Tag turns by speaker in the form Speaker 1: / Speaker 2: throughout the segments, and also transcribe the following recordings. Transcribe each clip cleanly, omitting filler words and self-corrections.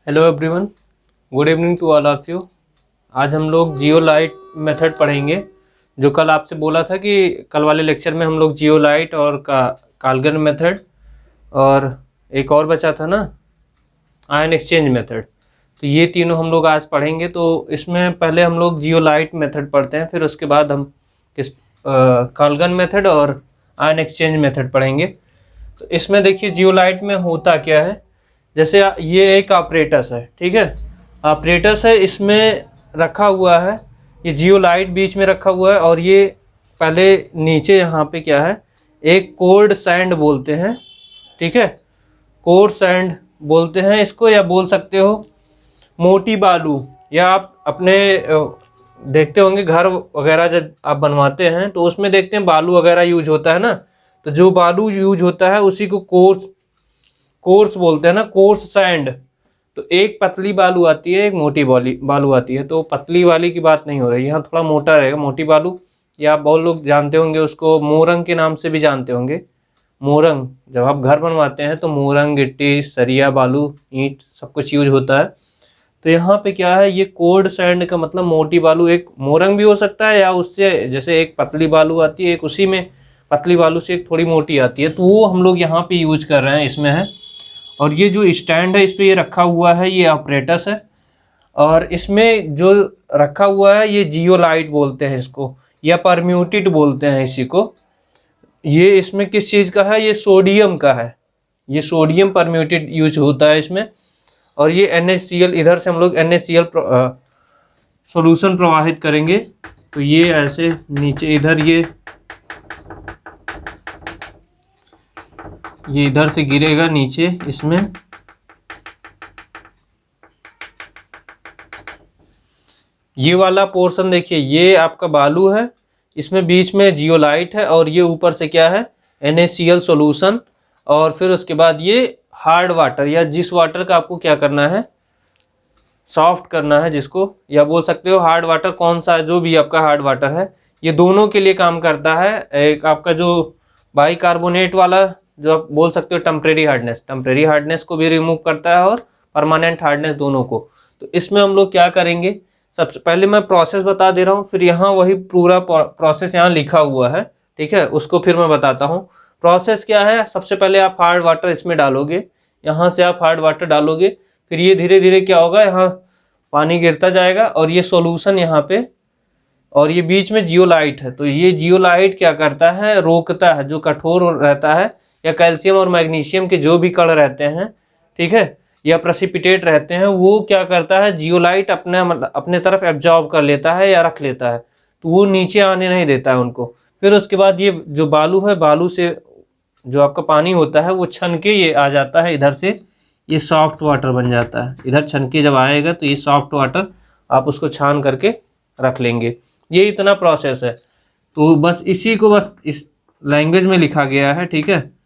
Speaker 1: Hello everyone, good evening to all of you. आज हम लोग जियोलाइट मेथड पढ़ेंगे। जो कल आपसे बोला था कि कल वाले लेक्चर में हम लोग जियोलाइट और काल्गन मेथड और एक और बचा था ना, आयन एक्सचेंज मेथड। तो ये तीनों हम लोग आज पढ़ेंगे। तो इसमें पहले हम लोग जियोलाइट मेथड पढ़ते हैं, फिर उसके बाद हम काल्गन मेथड और आयन एक्सचेंज मेथड पढ़ेंगे। तो इसमें देखिए जियोलाइट में होता क्या है। जैसे ये एक ऑपरेटस है, ठीक है, ऑपरेटस है, इसमें रखा हुआ है ये जियोलाइट बीच में रखा हुआ है। और ये पहले नीचे यहाँ पे क्या है, एक कोर्ड सैंड बोलते हैं, ठीक है, कोर्ड सैंड बोलते हैं इसको, या बोल सकते हो मोटी बालू। या आप अपने देखते होंगे घर वगैरह जब आप बनवाते हैं तो उसमें देखते हैं बालू वगैरह यूज होता है ना। तो जो बालू यूज होता है उसी को कोर्स बोलते हैं ना, कोर्स सैंड। तो एक पतली बालू आती है, एक मोटी बालू आती है। तो पतली वाली की बात नहीं हो रही, यहाँ थोड़ा मोटा रहेगा मोटी बालू। या आप बहुत लोग जानते होंगे उसको मोरंग के नाम से भी जानते होंगे। मोरंग, जब आप घर बनवाते हैं तो मोरंग, गिट्टी, सरिया, बालू, ईंट सब कुछ यूज होता है। तो यहाँ पे क्या है, ये कोर्ड सैंड का मतलब मोटी बालू, एक मोरंग भी हो सकता है या उससे जैसे एक पतली बालू आती है, एक उसी में पतली बालू से एक थोड़ी मोटी आती है। तो वो हम लोग यहाँ पे यूज कर रहे हैं, इसमें है। और ये जो स्टैंड है इस पे ये रखा हुआ है, ये ऑपरेटस है। और इसमें जो रखा हुआ है ये जियोलाइट बोलते हैं इसको, या परम्यूटेड बोलते हैं इसी को। ये इसमें किस चीज़ का है, ये सोडियम का है। ये सोडियम परम्यूटेड यूज होता है इसमें। और ये NaCl, इधर से हम लोग NaCl सॉल्यूशन प्रवाहित करेंगे। तो ये ऐसे नीचे इधर ये इधर से गिरेगा नीचे इसमें। ये वाला पोर्शन देखिए, ये आपका बालू है, इसमें बीच में जियोलाइट है, और ये ऊपर से क्या है, NaCl सॉल्यूशन। और फिर उसके बाद ये हार्ड वाटर, या जिस वाटर का आपको क्या करना है, सॉफ्ट करना है जिसको, या बोल सकते हो हार्ड वाटर, कौन सा जो भी आपका हार्ड वाटर है, ये दोनों के लिए काम करता है। एक आपका जो बाइकार्बोनेट वाला, जो आप बोल सकते हो टेम्परेरी हार्डनेस को भी रिमूव करता है, और परमानेंट हार्डनेस, दोनों को। तो इसमें हम लोग क्या करेंगे, सबसे पहले मैं प्रोसेस बता दे रहा हूँ, फिर यहाँ वही पूरा प्रोसेस यहाँ लिखा हुआ है, ठीक है, उसको फिर मैं बताता हूँ। प्रोसेस क्या है, सबसे पहले आप हार्ड वाटर इसमें डालोगे, यहाँ से आप हार्ड वाटर डालोगे, फिर ये धीरे धीरे क्या होगा, यहाँ पानी गिरता जाएगा, और ये सॉल्यूशन यहाँ पे, और ये बीच में जियोलाइट है। तो ये जियोलाइट क्या करता है, रोकता है, जो कठोर रहता है, या कैल्शियम और मैग्नीशियम के जो भी कण रहते हैं, ठीक है, या प्रेसिपिटेट रहते हैं, वो क्या करता है, जियोलाइट अपने तरफ एब्जॉर्ब कर लेता है या रख लेता है। तो वो नीचे आने नहीं देता है उनको। फिर उसके बाद ये जो बालू है, बालू से जो आपका पानी होता है वो छन के ये आ जाता है इधर से, ये सॉफ्ट वाटर बन जाता है। इधर छन के जब आएगा तो ये सॉफ्ट वाटर आप उसको छान करके रख लेंगे। ये इतना प्रोसेस है। तो बस इसी को बस इस लैंग्वेज में लिखा गया है, ठीक है,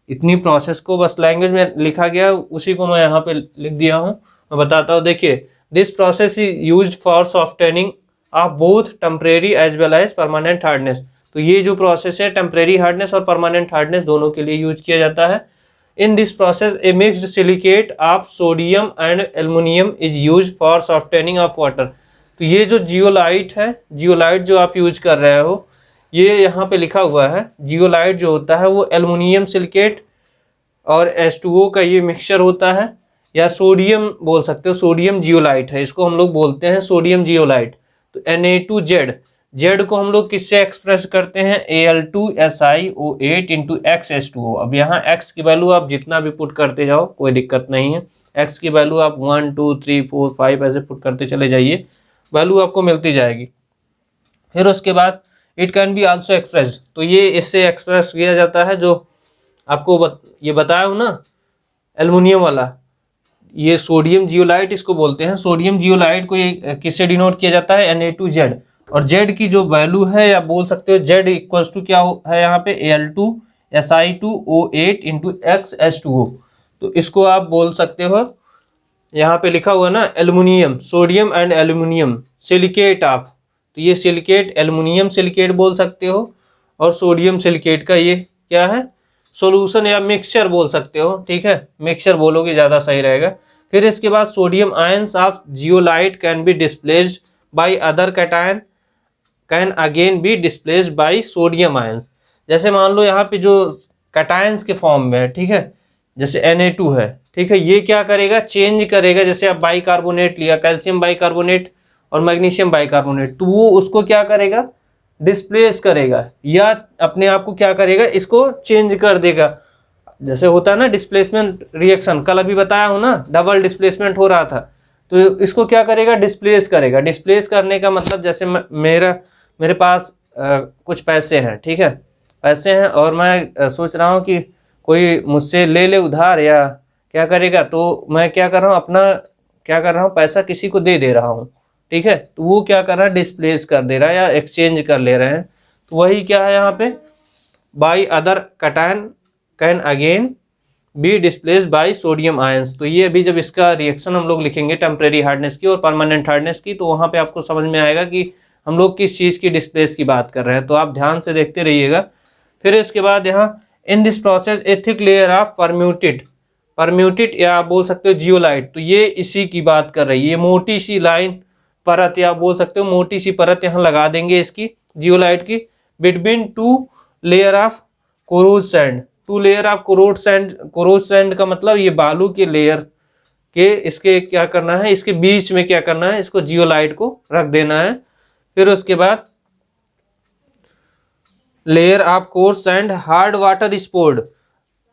Speaker 1: इतनी प्रोसेस को बस लैंग्वेज में लिखा गया, उसी को मैं यहाँ पे लिख दिया हूँ। मैं बताता हूँ, देखिए, this process is used for softening of both temporary as well as permanent hardness. तो ये जो प्रोसेस है, टेम्परेरी हार्डनेस और परमानेंट हार्डनेस दोनों के लिए यूज किया जाता है। In this process a mixed silicate of sodium and aluminium is use for softening of water. तो ये जो जियोलाइट है, जियोलाइट जो आप यूज कर रहे हो, ये यहाँ पे लिखा हुआ है, जियोलाइट जो होता है वो एल्युमिनियम सिलिकेट और H2O का ये मिक्सचर होता है, या सोडियम बोल सकते हो, सोडियम जियोलाइट है, इसको हम लोग बोलते हैं सोडियम जियोलाइट। तो Na2Z, जेड को हम लोग किससे एक्सप्रेस करते हैं, Al2SiO8 इंटू XH2O। अब यहाँ X की वैल्यू आप जितना भी पुट करते जाओ कोई दिक्कत नहीं है। X की वैल्यू आप 1 2 3 4 5 ऐसे पुट करते चले जाइए, वैल्यू आपको मिलती जाएगी। फिर उसके बाद it can be also expressed, तो ये इससे एक्सप्रेस किया जाता है, जो आपको ये बताया हूँ ना, एल्युमिनियम वाला, ये सोडियम जियोलाइट इसको बोलते हैं। सोडियम जियोलाइट को ये किससे डिनोट किया जाता है, Na2Z। और Z की जो वैल्यू है, या बोल सकते हो Z इक्वल्स टू क्या है यहाँ पे, Al2Si2O8 इंटू XH2O। तो इसको आप बोल सकते हो, यहाँ पे लिखा हुआ ना, aluminium, sodium and aluminium silicate of. तो ये सिलिकेट एल्युमिनियम सिलिकेट बोल सकते हो, और सोडियम सिलिकेट का ये क्या है, सॉल्यूशन या मिक्सचर बोल सकते हो, ठीक है, मिक्सचर बोलोगे ज़्यादा सही रहेगा। फिर इसके बाद sodium ions of zeolite can be displaced by other cation can again be displaced by sodium ions. जैसे मान लो यहाँ पे जो कैटायंस के फॉर्म में है, ठीक है, जैसे Na2 है, ठीक है, ये क्या करेगा, चेंज करेगा। जैसे आप बाइकार्बोनेट लिया, कैल्शियम बाइकार्बोनेट और मैग्नीशियम बाइकार्बोनेट, तो वो उसको क्या करेगा, डिस्प्लेस करेगा या अपने आप को क्या करेगा, इसको चेंज कर देगा। जैसे होता है ना डिस्प्लेसमेंट रिएक्शन, कल अभी बताया हूँ ना, डबल डिस्प्लेसमेंट हो रहा था, तो इसको क्या करेगा, डिस्प्लेस करेगा। डिस्प्लेस करने का मतलब जैसे मेरे पास कुछ पैसे हैं, ठीक है, पैसे हैं और मैं सोच रहा हूँ कि कोई मुझसे ले ले उधार या क्या करेगा, तो मैं क्या कर रहा हूँ, अपना क्या कर रहा हूँ, पैसा किसी को दे रहा हूँ, ठीक है, तो वो क्या कर रहा है, डिस्प्लेस कर दे रहा है या एक्सचेंज कर ले रहे हैं। तो वही क्या है यहाँ पे, by other cation can again be displaced by sodium ions. तो ये अभी जब इसका रिएक्शन हम लोग लिखेंगे टेम्परेरी हार्डनेस की और परमानेंट हार्डनेस की, तो वहाँ पे आपको समझ में आएगा कि हम लोग किस चीज़ की डिस्प्लेस की बात कर रहे हैं। तो आप ध्यान से देखते रहिएगा। फिर इसके बाद यहाँ in this process a thick layer of permutit या आप बोल सकते हो जियोलाइट, तो ये इसी की बात कर रही है। ये मोटी सी लाइन परत या आप बोल सकते हो मोटी सी परत यहाँ लगा देंगे इसकी जियोलाइट की, between two layer of coarse sand. Two layer of coarse sand का मतलब ये बालू के लेयर के इसके क्या करना है, इसके बीच में क्या करना है, इसको जियोलाइट को रख देना है। फिर उसके बाद layer of coarse sand hard water स्पोर्ड।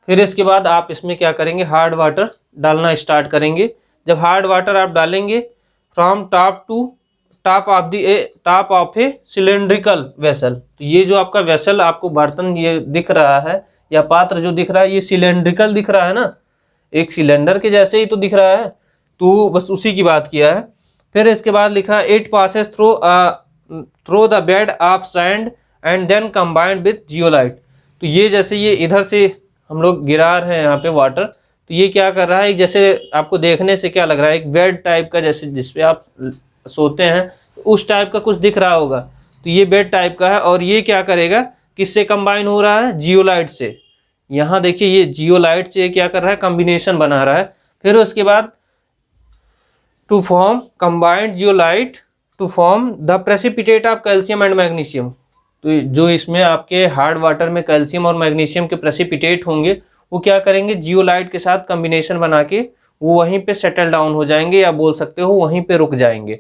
Speaker 1: फिर इसके बाद आप इसमें क्या करेंगे, हार्ड वाटर डालना स्टार्ट करेंगे। जब हार्ड वाटर आप डालेंगे from top to top of a cylindrical vessel, तो ये जो आपका वेसल, आपको बर्तन ये दिख रहा है या पात्र जो दिख रहा है, ये सिलेंड्रिकल दिख रहा है ना, एक सिलेंडर के जैसे ही तो दिख रहा है, तो बस उसी की बात किया है। फिर इसके बाद लिखा है it passes through the bed of sand and then combined with zeolite. तो ये जैसे ये इधर से हम लोग गिरा रहे हैं यहाँ पे वाटर, तो ये क्या कर रहा है, जैसे आपको देखने से क्या लग रहा है, एक बेड टाइप का, जैसे जिसपे आप सोते हैं उस टाइप का कुछ दिख रहा होगा, तो ये बेड टाइप का है। और ये क्या करेगा, किससे कंबाइन हो रहा है, जियोलाइट से। यहाँ देखिए ये जियोलाइट से क्या कर रहा है, कॉम्बिनेशन बना रहा है। फिर उसके बाद to form combined zeolite to form the precipitate of calcium and magnesium. तो जो इसमें आपके हार्ड वाटर में कैल्शियम और मैग्नीशियम के प्रेसिपिटेट होंगे, वो क्या करेंगे, जियोलाइट के साथ कॉम्बिनेशन बना के वो वहीं पे सेटल डाउन हो जाएंगे या बोल सकते हो वहीं पे रुक जाएंगे,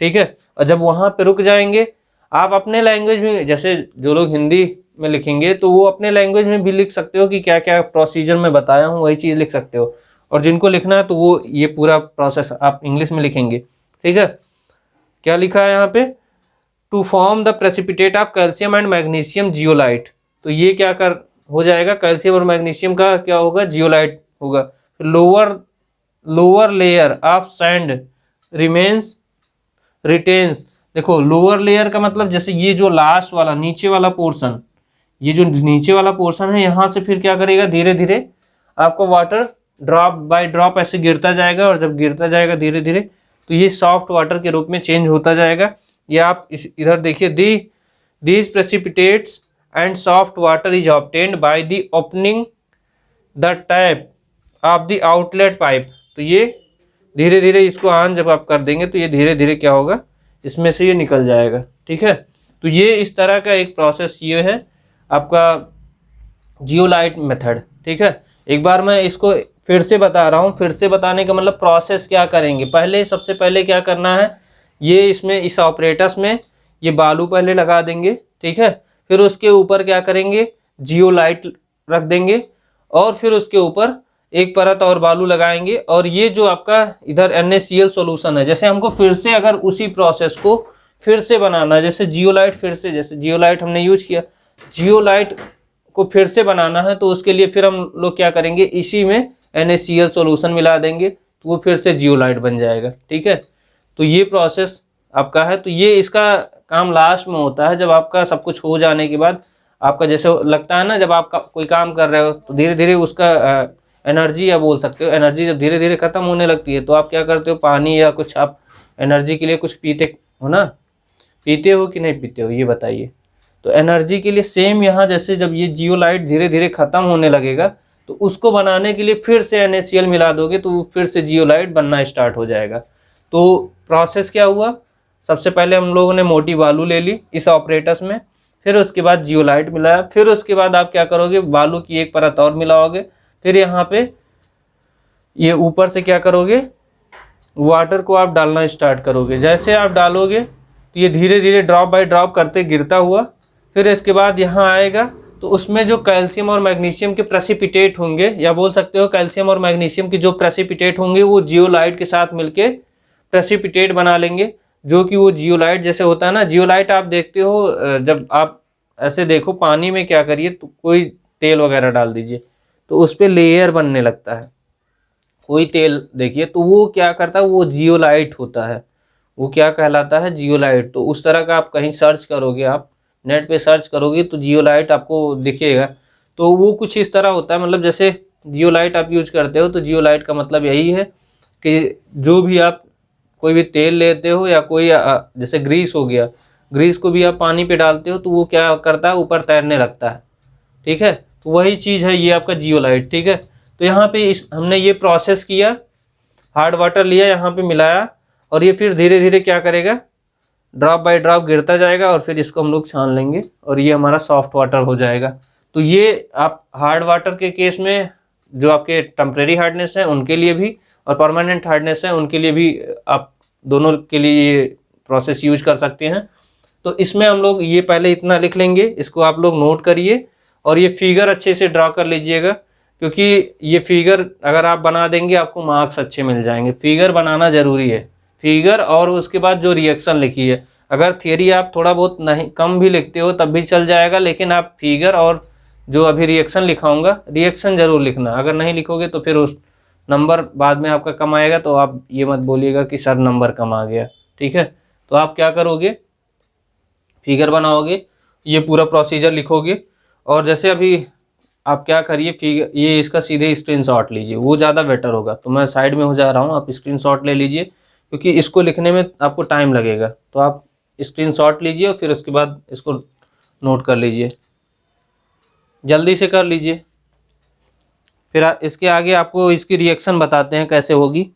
Speaker 1: ठीक है। और जब वहाँ पे रुक जाएंगे, आप अपने लैंग्वेज में, जैसे जो लोग हिंदी में लिखेंगे तो वो अपने लैंग्वेज में भी लिख सकते हो कि क्या क्या प्रोसीजर में बताया हूँ, वही चीज़ लिख सकते हो। और जिनको लिखना है तो वो ये पूरा प्रोसेस आप इंग्लिश में लिखेंगे, ठीक है। क्या लिखा है यहाँ पे, to form the precipitate of calcium and magnesium zeolite. तो ये क्या कर हो जाएगा, कैल्शियम और मैग्नीशियम का क्या होगा, जियोलाइट होगा। Lower layer of sand retains. देखो लोअर लेयर का मतलब जैसे ये जो लास्ट वाला नीचे वाला पोर्शन, ये जो नीचे वाला पोर्शन है, यहाँ से फिर क्या करेगा, धीरे धीरे आपको वाटर ड्रॉप बाय ड्रॉप ऐसे गिरता जाएगा। और जब गिरता जाएगा धीरे धीरे, तो ये सॉफ्ट वाटर के रूप में चेंज होता जाएगा। ये आप इधर देखिए, these precipitates and soft water is obtained by the opening the tap of the outlet pipe. तो ये धीरे धीरे इसको ऑन जब आप कर देंगे तो ये धीरे धीरे क्या होगा, इसमें से ये निकल जाएगा, ठीक है। तो ये इस तरह का एक प्रोसेस ये है आपका जियोलाइट मेथड, ठीक है। एक बार मैं इसको फिर से बता रहा हूँ। फिर से बताने का मतलब प्रोसेस क्या करेंगे, पहले सबसे पहले क्या करना है, ये इसमें इस ऑपरेटस में ये बालू पहले लगा देंगे, ठीक है। फिर उसके ऊपर क्या करेंगे, जियोलाइट रख देंगे और फिर उसके ऊपर एक परत और बालू लगाएंगे। और ये जो आपका इधर NaCl सॉल्यूशन है, जैसे हमको फिर से अगर उसी प्रोसेस को फिर से बनाना है, जैसे जियोलाइट फिर से, जैसे जियोलाइट हमने यूज किया, जियोलाइट को फिर से बनाना है, तो उसके लिए फिर हम लोग क्या करेंगे, इसी में NaCl सॉल्यूशन मिला देंगे, तो वो फिर से जियोलाइट बन जाएगा, ठीक है। तो ये प्रोसेस आपका है। तो ये इसका काम लास्ट में होता है, जब आपका सब कुछ हो जाने के बाद आपका जैसे लगता है ना, जब आप कोई काम कर रहे हो तो धीरे धीरे उसका एनर्जी या बोल सकते हो एनर्जी जब धीरे धीरे खत्म होने लगती है, तो आप क्या करते हो, पानी या कुछ आप एनर्जी के लिए कुछ पीते हो ना, पीते हो कि नहीं पीते हो, ये बताइए। तो एनर्जी के लिए सेम यहाँ जैसे जब ये जियोलाइट धीरे धीरे खत्म होने लगेगा, तो उसको बनाने के लिए फिर से NaCl मिला दोगे तो फिर से जियोलाइट बनना स्टार्ट हो जाएगा। तो प्रोसेस क्या हुआ, सबसे पहले हम लोगों ने मोटी बालू ले ली इस ऑपरेटस में, फिर उसके बाद जियोलाइट मिलाया, फिर उसके बाद आप क्या करोगे, बालू की एक परत और मिलाओगे, फिर यहाँ पे ये ऊपर से क्या करोगे, वाटर को आप डालना स्टार्ट करोगे। जैसे आप डालोगे तो ये धीरे धीरे ड्रॉप बाय ड्रॉप करते गिरता हुआ, फिर इसके बाद यहाँ आएगा तो उसमें जो कैल्शियम और मैग्नीशियम के प्रेसिपिटेट होंगे, या बोल सकते हो कैल्शियम और मैग्नीशियम के जो प्रेसिपिटेट होंगे वो जियोलाइट के साथ मिलके प्रेसिपिटेट बना लेंगे, जो कि वो जियोलाइट जैसे होता है ना। जियोलाइट आप देखते हो, जब आप ऐसे देखो पानी में क्या करिए तो कोई तेल वगैरह डाल दीजिए तो उस पर लेयर बनने लगता है, कोई तेल देखिए तो वो क्या करता है, वो जियोलाइट होता है, वो क्या कहलाता है, जियोलाइट। तो उस तरह का आप कहीं सर्च करोगे, आप नेट पे सर्च करोगे तो जियोलाइट आपको दिखेगा। तो वो कुछ इस तरह होता है, मतलब जैसे जियोलाइट आप यूज करते हो तो जियोलाइट का मतलब यही है कि जो भी आप कोई भी तेल लेते हो या कोई जैसे ग्रीस हो गया, ग्रीस को भी आप पानी पे डालते हो तो वो क्या करता है, ऊपर तैरने लगता है, ठीक है। तो वही चीज़ है ये आपका जियोलाइट, ठीक है। तो यहाँ पे हमने ये प्रोसेस किया, हार्ड वाटर लिया, यहाँ पे मिलाया, और ये फिर धीरे धीरे क्या करेगा, ड्रॉप बाय ड्रॉप गिरता जाएगा, और फिर इसको हम लोग छान लेंगे और ये हमारा सॉफ्ट वाटर हो जाएगा। तो ये आप हार्ड वाटर के केस में जो आपके टेम्परेरी हार्डनेस है उनके लिए भी, और परमानेंट हार्डनेस है उनके लिए भी, आप दोनों के लिए ये प्रोसेस यूज कर सकते हैं। तो इसमें हम लोग ये पहले इतना लिख लेंगे, इसको आप लोग नोट करिए, और ये फिगर अच्छे से ड्रा कर लीजिएगा, क्योंकि ये फिगर अगर आप बना देंगे आपको मार्क्स अच्छे मिल जाएंगे। फिगर बनाना ज़रूरी है, फिगर, और उसके बाद जो रिएक्शन लिखी है, अगर थियरी आप थोड़ा बहुत नहीं कम भी लिखते हो तब भी चल जाएगा, लेकिन आप फिगर और जो अभी रिएक्शन लिखाऊंगा, रिएक्शन ज़रूर लिखना। अगर नहीं लिखोगे तो फिर उस नंबर बाद में आपका कम आएगा, तो आप ये मत बोलिएगा कि सर नंबर कम आ गया, ठीक है। तो आप क्या करोगे, फिगर बनाओगे, ये पूरा प्रोसीजर लिखोगे, और जैसे अभी आप क्या करिए, फिगर ये इसका सीधे स्क्रीनशॉट लीजिए, वो ज़्यादा बेटर होगा। तो मैं साइड में हो जा रहा हूँ, आप स्क्रीनशॉट ले लीजिए, क्योंकि इसको लिखने में आपको टाइम लगेगा। तो आप स्क्रीनशॉट लीजिए और फिर उसके बाद इसको नोट कर लीजिए, जल्दी से कर लीजिए। फिर इसके आगे आपको इसकी रिएक्शन बताते हैं कैसे होगी।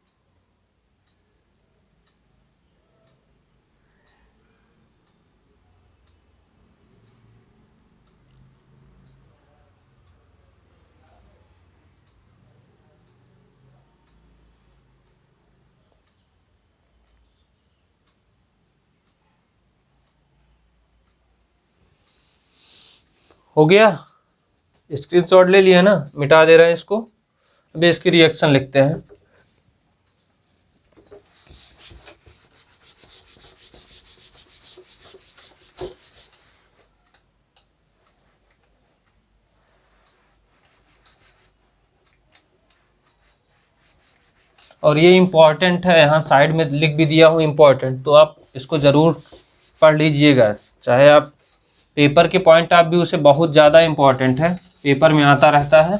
Speaker 1: हो गया, स्क्रीनशॉट ले लिया ना, मिटा दे रहे हैं इसको। अभी इसकी रिएक्शन लिखते हैं। और ये इम्पॉर्टेंट है, यहाँ साइड में लिख भी दिया हूँ इम्पॉर्टेंट, तो आप इसको ज़रूर पढ़ लीजिएगा। चाहे आप पेपर के पॉइंट ऑफ व्यू से बहुत ज़्यादा इम्पॉर्टेंट है, पेपर में आता रहता है।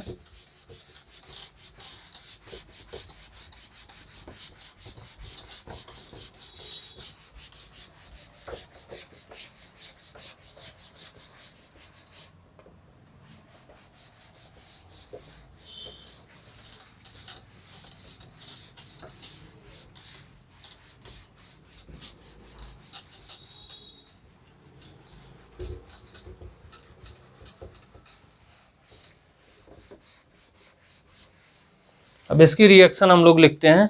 Speaker 1: अब इसकी रिएक्शन हम लोग लिखते हैं।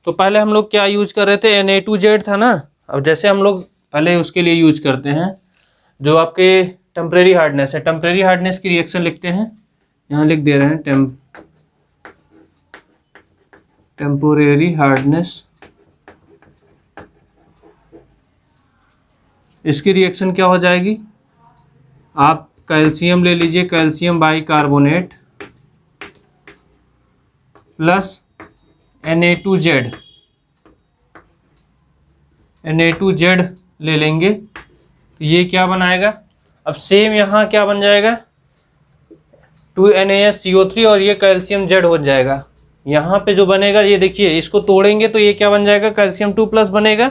Speaker 1: तो पहले हम लोग क्या यूज कर रहे थे, Na2Z था ना। अब जैसे हम लोग पहले उसके लिए यूज करते हैं जो आपके टेम्परेरी हार्डनेस है, टेम्परेरी हार्डनेस की रिएक्शन लिखते हैं। यहाँ लिख दे रहे हैं टेम्पोरेरी हार्डनेस। इसकी रिएक्शन क्या हो जाएगी, आप कैल्शियम ले लीजिए, calcium bicarbonate plus Na2Z, Na2Z ले लेंगे तो ये क्या बनाएगा। अब सेम यहाँ क्या बन जाएगा, 2NaSCO3, और ये कैल्शियम Z हो जाएगा। यहाँ पे जो बनेगा ये देखिए, इसको तोड़ेंगे तो ये क्या बन जाएगा, कैल्शियम 2+ बनेगा,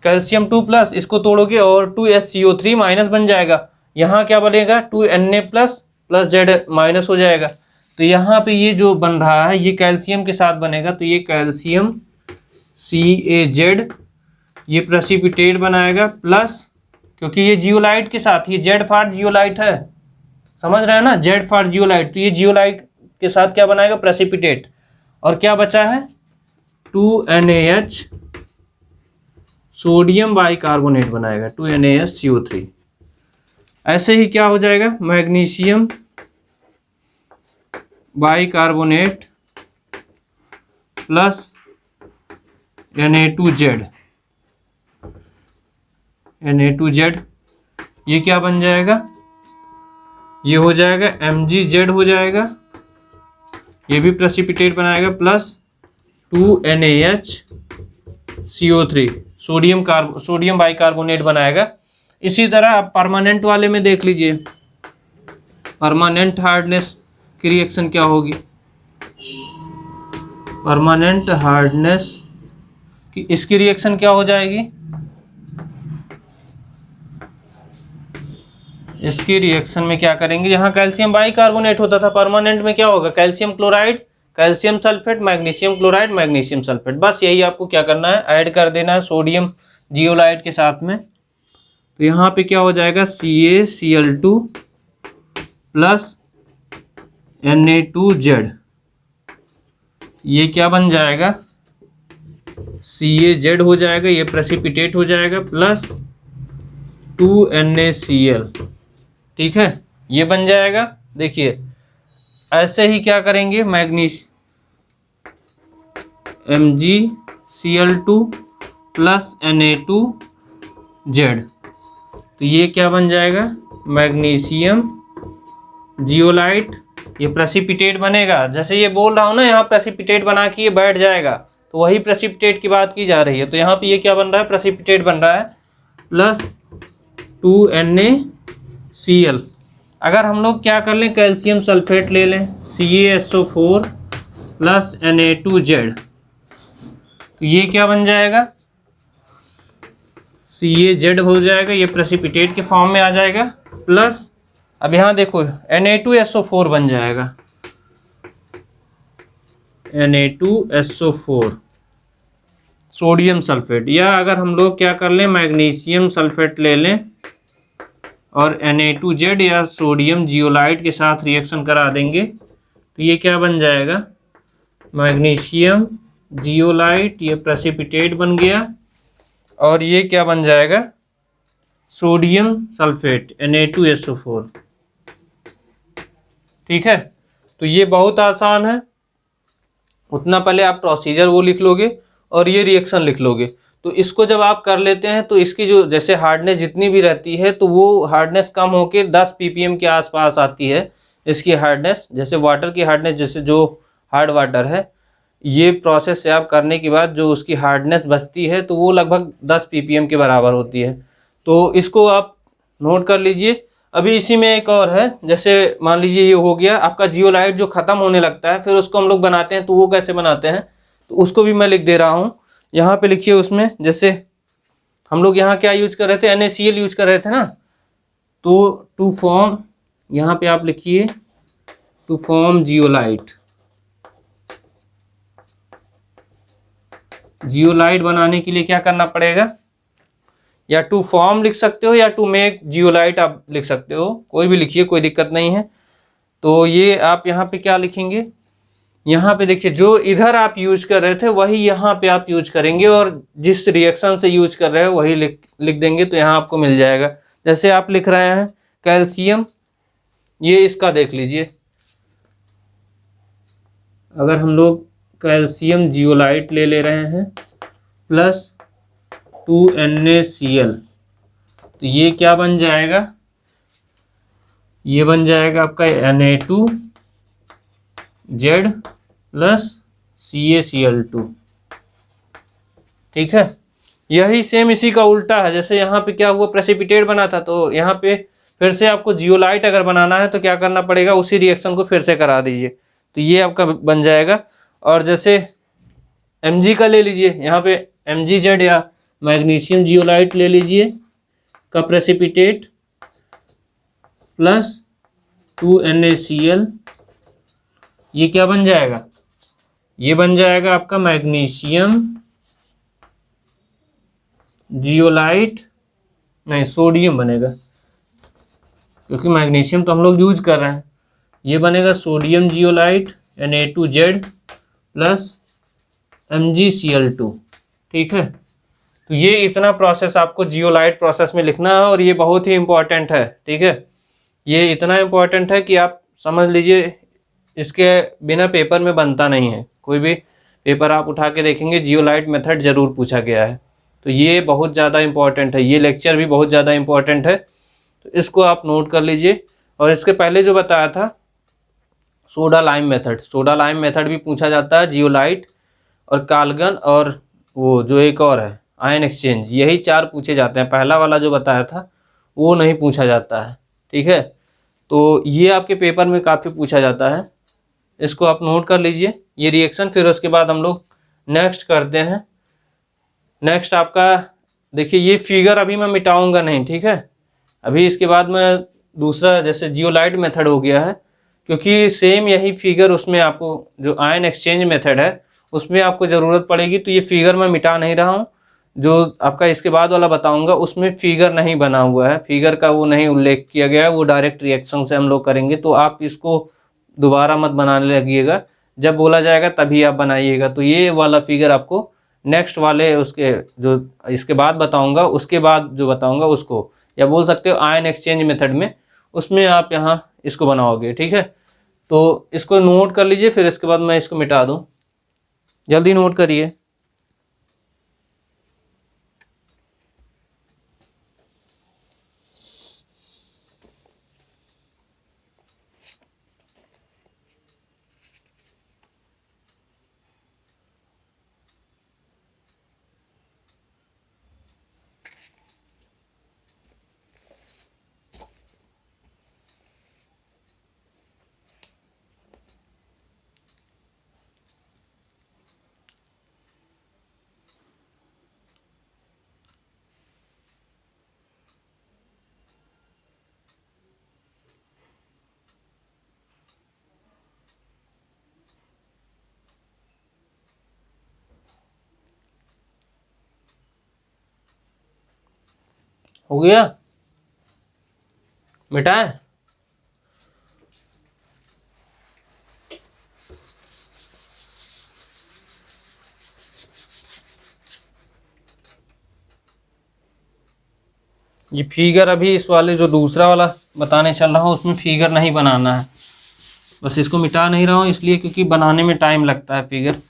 Speaker 1: कैल्शियम 2+, इसको तोड़ोगे और 2SCO3 माइनस बन जाएगा। यहाँ क्या बनेगा, 2Na+ प्लस Z माइनस हो जाएगा। तो यहाँ पे ये जो बन रहा है ये कैल्शियम के साथ बनेगा, तो ये कैल्शियम CaZ ये प्रेसिपिटेट बनाएगा प्लस, क्योंकि ये जियोलाइट के साथ, ये Z फॉर जियोलाइट है, समझ रहे हैं ना, Z फॉर जियोलाइट, तो ये जियोलाइट के साथ क्या बनाएगा, प्रेसिपिटेट। और क्या बचा है 2NaH सोडियम बाइकार्बोनेट बनाएगा, 2NaHCO3। ऐसे ही क्या हो जाएगा, magnesium bicarbonate plus Na2Z, Na2Z ये क्या बन जाएगा, ये हो जाएगा MgZ हो जाएगा, ये भी प्रेसिपिटेट बनाएगा प्लस 2NaHCO3 सोडियम बाइकार्बोनेट बनाएगा। इसी तरह आप परमानेंट वाले में देख लीजिए, परमानेंट हार्डनेस की रिएक्शन क्या होगी, परमानेंट हार्डनेस की इसकी रिएक्शन क्या हो जाएगी, इसकी रिएक्शन में क्या करेंगे, यहाँ कैल्शियम बाइकार्बोनेट होता था, परमानेंट में क्या होगा, calcium chloride, calcium sulphate, magnesium chloride, magnesium sulphate, बस यही आपको क्या करना है, ऐड कर देना है सोडियम जियोलाइट के साथ में। तो यहाँ पे क्या हो जाएगा CaCl2 प्लस Na2Z, ये क्या बन जाएगा CaZ हो जाएगा, ये प्रेसिपिटेट हो जाएगा प्लस 2NaCl, ठीक है, ये बन जाएगा। देखिए ऐसे ही क्या करेंगे, MgCl2 प्लस Na2Z, तो ये क्या बन जाएगा, मैग्नीशियम जियोलाइट, ये प्रेसिपिटेट बनेगा, जैसे ये बोल रहा हूँ ना, यहाँ प्रेसिपिटेट बना के ये बैठ जाएगा, तो वही प्रेसिपिटेट की बात की जा रही है। तो यहाँ पे ये क्या बन रहा है, प्रेसिपिटेट बन रहा है प्लस 2NaCl। अगर हम लोग क्या कर लें, कैल्शियम सल्फेट ले लें, CaSO4 प्लस Na2Z, तो ये क्या बन जाएगा, CaZ हो जाएगा, ये प्रेसिपिटेट के फॉर्म में आ जाएगा प्लस, अब यहाँ देखो Na2SO4 बन जाएगा, Na2SO4 सोडियम सल्फेट, या अगर हम लोग क्या कर लें, मैग्नीशियम सल्फेट ले लें और Na2Z या सोडियम जियोलाइट के साथ रिएक्शन करा देंगे, तो ये क्या बन जाएगा, मैग्नीशियम जियोलाइट, ये प्रेसिपिटेट बन गया, और ये क्या बन जाएगा, सोडियम सल्फेट Na2SO4, ठीक है। तो ये बहुत आसान है, उतना पहले आप प्रोसीजर वो लिख लोगे और ये रिएक्शन लिख लोगे। तो इसको जब आप कर लेते हैं तो इसकी जो जैसे हार्डनेस जितनी भी रहती है, तो वो हार्डनेस कम होके 10 ppm के आसपास आती है इसकी हार्डनेस। जैसे वाटर की हार्डनेस, जैसे जो हार्ड वाटर है, ये प्रोसेस से आप करने के बाद जो उसकी हार्डनेस बचती है तो वो लगभग 10 ppm के बराबर होती है। तो इसको आप नोट कर लीजिए। अभी इसी में एक और है, जैसे मान लीजिए ये हो गया आपका जियोलाइट जो ख़त्म होने लगता है, फिर उसको हम लोग बनाते हैं, तो वो कैसे बनाते हैं, तो उसको भी मैं लिख दे रहा हूँ। यहाँ पे लिखिए उसमें, जैसे हम लोग यहाँ क्या यूज कर रहे थे, NaCl यूज कर रहे थे ना, तो टू फॉर्म, यहाँ पे आप लिखिए टू फॉर्म जियोलाइट, जियोलाइट बनाने के लिए क्या करना पड़ेगा, या टू फॉर्म लिख सकते हो या टू मेक जियोलाइट आप लिख सकते हो, कोई भी लिखिए, कोई दिक्कत नहीं है। तो ये आप यहाँ पे क्या लिखेंगे, यहाँ पे देखिए जो इधर आप यूज कर रहे थे वही यहाँ पे आप यूज करेंगे, और जिस रिएक्शन से यूज कर रहे हो वही लिख देंगे, तो यहाँ आपको मिल जाएगा। जैसे आप लिख रहे हैं कैल्शियम, ये इसका देख लीजिए, अगर हम लोग कैल्शियम जियोलाइट ले रहे हैं प्लस 2NaCl, तो ये क्या बन जाएगा, ये बन जाएगा आपका Na2Z प्लस CaCl2, ठीक है। यही सेम इसी का उल्टा है, जैसे यहाँ पे क्या हुआ, प्रेसिपिटेट बना था, तो यहाँ पे फिर से आपको जियोलाइट अगर बनाना है तो क्या करना पड़ेगा, उसी रिएक्शन को फिर से करा दीजिए, तो ये आपका बन जाएगा। और जैसे Mg का ले लीजिए, यहाँ पे MgZ या मैग्नीशियम जियोलाइट ले लीजिए का प्रेसिपिटेट प्लस 2NaCl ये क्या बन जाएगा, ये बन जाएगा आपका मैग्नीशियम जियोलाइट, नहीं सोडियम बनेगा, क्योंकि मैग्नीशियम तो हम लोग यूज कर रहे हैं। ये बनेगा sodium zeolite Na2Z plus MgCl2। ठीक है, तो ये इतना प्रोसेस आपको जियोलाइट प्रोसेस में लिखना है और ये बहुत ही इम्पोर्टेंट है। ठीक है, ये इतना इम्पोर्टेंट है कि आप समझ लीजिए इसके बिना पेपर में बनता नहीं है। कोई भी पेपर आप उठा के देखेंगे जियोलाइट मेथड ज़रूर पूछा गया है। तो ये बहुत ज़्यादा इम्पोर्टेंट है, ये लेक्चर भी बहुत ज़्यादा इम्पोर्टेंट है, तो इसको आप नोट कर लीजिए। और इसके पहले जो बताया था soda lime method, soda lime method भी पूछा जाता है, जियोलाइट और काल्गन और वो जो एक और है आयन एक्सचेंज, यही 4 पूछे जाते हैं। पहला वाला जो बताया था वो नहीं पूछा जाता है। ठीक है, तो ये आपके पेपर में काफ़ी पूछा जाता है, इसको आप नोट कर लीजिए ये रिएक्शन। फिर उसके बाद हम लोग नेक्स्ट करते हैं। नेक्स्ट आपका देखिए, ये फिगर अभी मैं मिटाऊंगा नहीं। ठीक है, अभी इसके बाद मैं दूसरा जैसे जियोलाइट मेथड हो गया है, क्योंकि सेम यही फिगर उसमें आपको जो आयन एक्सचेंज मेथड है उसमें आपको ज़रूरत पड़ेगी। तो ये फिगर मैं मिटा नहीं रहा हूँ, जो आपका इसके बाद वाला बताऊंगा उसमें फिगर नहीं बना हुआ है, फिगर का वो नहीं उल्लेख किया गया है, वो डायरेक्ट रिएक्शन से हम लोग करेंगे। तो आप इसको दोबारा मत बनाने लगिएगा, जब बोला जाएगा तभी आप बनाइएगा। तो ये वाला फिगर आपको नेक्स्ट वाले उसके जो इसके बाद बताऊंगा उसके बाद जो बताऊंगा उसको, या बोल सकते हो आयन एक्सचेंज मेथड में, उसमें आप यहाँ इसको बनाओगे। ठीक है, तो इसको नोट कर लीजिए, फिर इसके बाद मैं इसको मिटा दूँ। जल्दी नोट करिए। हो गया, मिटाए। ये फिगर अभी इस वाले जो दूसरा वाला बताने चल रहा हूँ उसमें फिगर नहीं बनाना है, बस इसको मिटा नहीं रहा हूँ इसलिए क्योंकि बनाने में टाइम लगता है फिगर।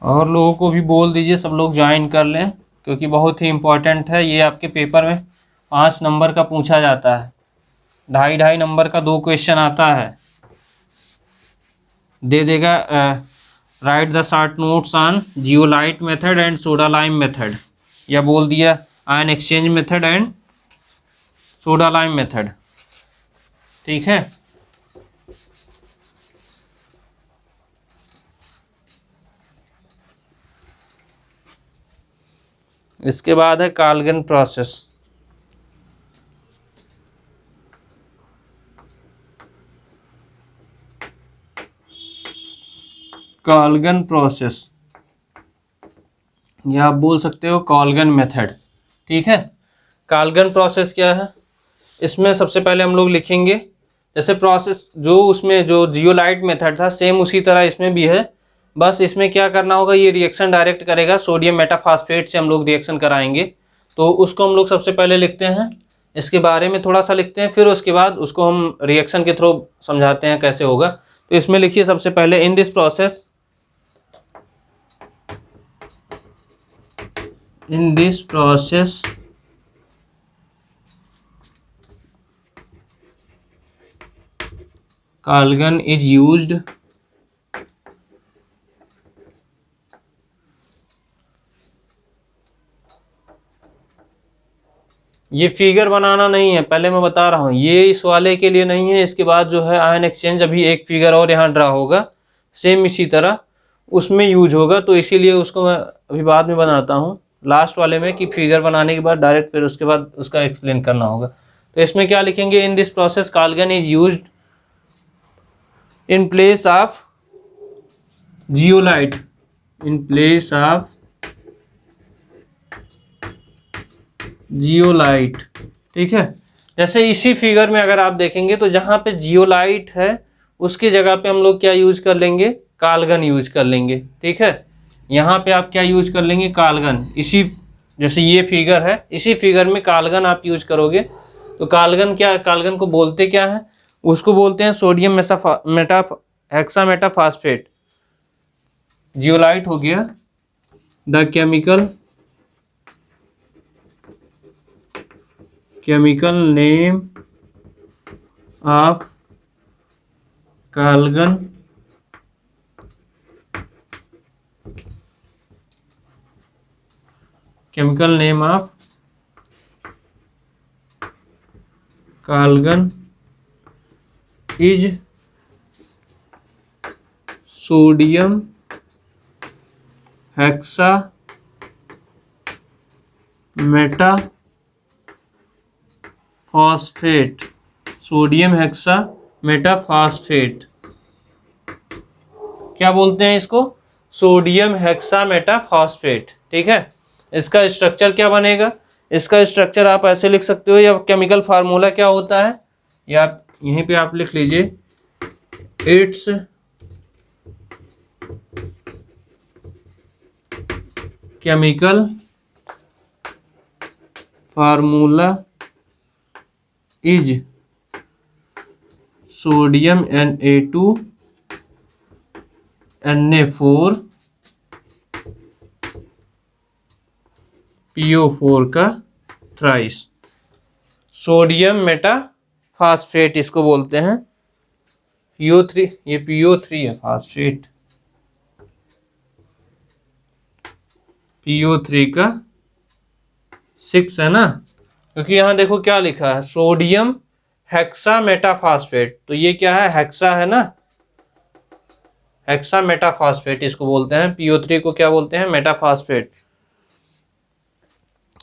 Speaker 1: और लोगों को भी बोल दीजिए सब लोग ज्वाइन कर लें, क्योंकि बहुत ही इम्पोर्टेंट है ये। आपके पेपर में 5 नंबर का पूछा जाता है, 2.5 नंबर का 2 क्वेश्चन आता है, दे देगा right the short notes on zeolite method and soda lime method, या बोल दिया ion exchange method and soda lime method. ठीक है, इसके बाद है काल्गन प्रोसेस। काल्गन प्रोसेस या आप बोल सकते हो काल्गन मेथड। ठीक है, काल्गन प्रोसेस क्या है, इसमें सबसे पहले हम लोग लिखेंगे जैसे प्रोसेस जो उसमें जो जियोलाइट मेथड था सेम उसी तरह इसमें भी है। बस इसमें क्या करना होगा, ये रिएक्शन डायरेक्ट करेगा, सोडियम मेटाफॉस्फेट से हम लोग रिएक्शन कराएंगे। तो उसको हम लोग सबसे पहले लिखते हैं, इसके बारे में थोड़ा सा लिखते हैं, फिर उसके बाद उसको हम रिएक्शन के थ्रू समझाते हैं कैसे होगा। तो इसमें लिखिए सबसे पहले in this process calgon is used ये फिगर बनाना नहीं है, पहले मैं बता रहा हूँ, ये इस वाले के लिए नहीं है। इसके बाद जो है आयन एक्सचेंज, अभी एक फिगर और यहाँ ड्रा होगा सेम इसी तरह उसमें यूज होगा, तो इसीलिए उसको मैं अभी बाद में बनाता हूँ। लास्ट वाले में कि फिगर बनाने के बाद डायरेक्ट फिर उसके बाद उसका एक्सप्लेन करना होगा। तो इसमें क्या लिखेंगे, in this process calgon is used in place of zeolite, in place of zeolite. ठीक है, जैसे इसी फिगर में अगर आप देखेंगे तो जहाँ पे जियोलाइट है उसकी जगह पे हम लोग क्या यूज कर लेंगे, काल्गन यूज कर लेंगे। ठीक है, यहाँ पे आप क्या यूज कर लेंगे, काल्गन। इसी जैसे ये फिगर है, इसी फिगर में काल्गन आप यूज करोगे। तो काल्गन क्या, काल्गन को बोलते क्या है, उसको बोलते हैं सोडियम हेक्सामेटाफॉस्फेट। जियोलाइट हो गया। The chemical name of calgon chemical name of calgon is sodium hexametaphosphate, sodium hexametaphosphate. क्या बोलते हैं इसको, सोडियम हेक्सा मेटाफॉस्फेट। ठीक है, इसका स्ट्रक्चर क्या बनेगा, इसका स्ट्रक्चर आप ऐसे लिख सकते हो, या केमिकल फार्मूला क्या होता है, या आप यहीं पे आप लिख लीजिए, it's chemical formula is sodium Na2Na4 PO4 का थ्राइस। सोडियम मेटाफॉस्फेट इसको बोलते हैं, PO3, ये PO3 है, फास्फेट PO3 का 6 है ना, क्योंकि यहाँ देखो क्या लिखा है, सोडियम हेक्सा मेटाफॉस्फेट। तो ये क्या है, हेक्सा है ना, हेक्सा मेटाफॉस्फेट इसको बोलते हैं। PO3 को क्या बोलते हैं, मेटाफॉस्फेट।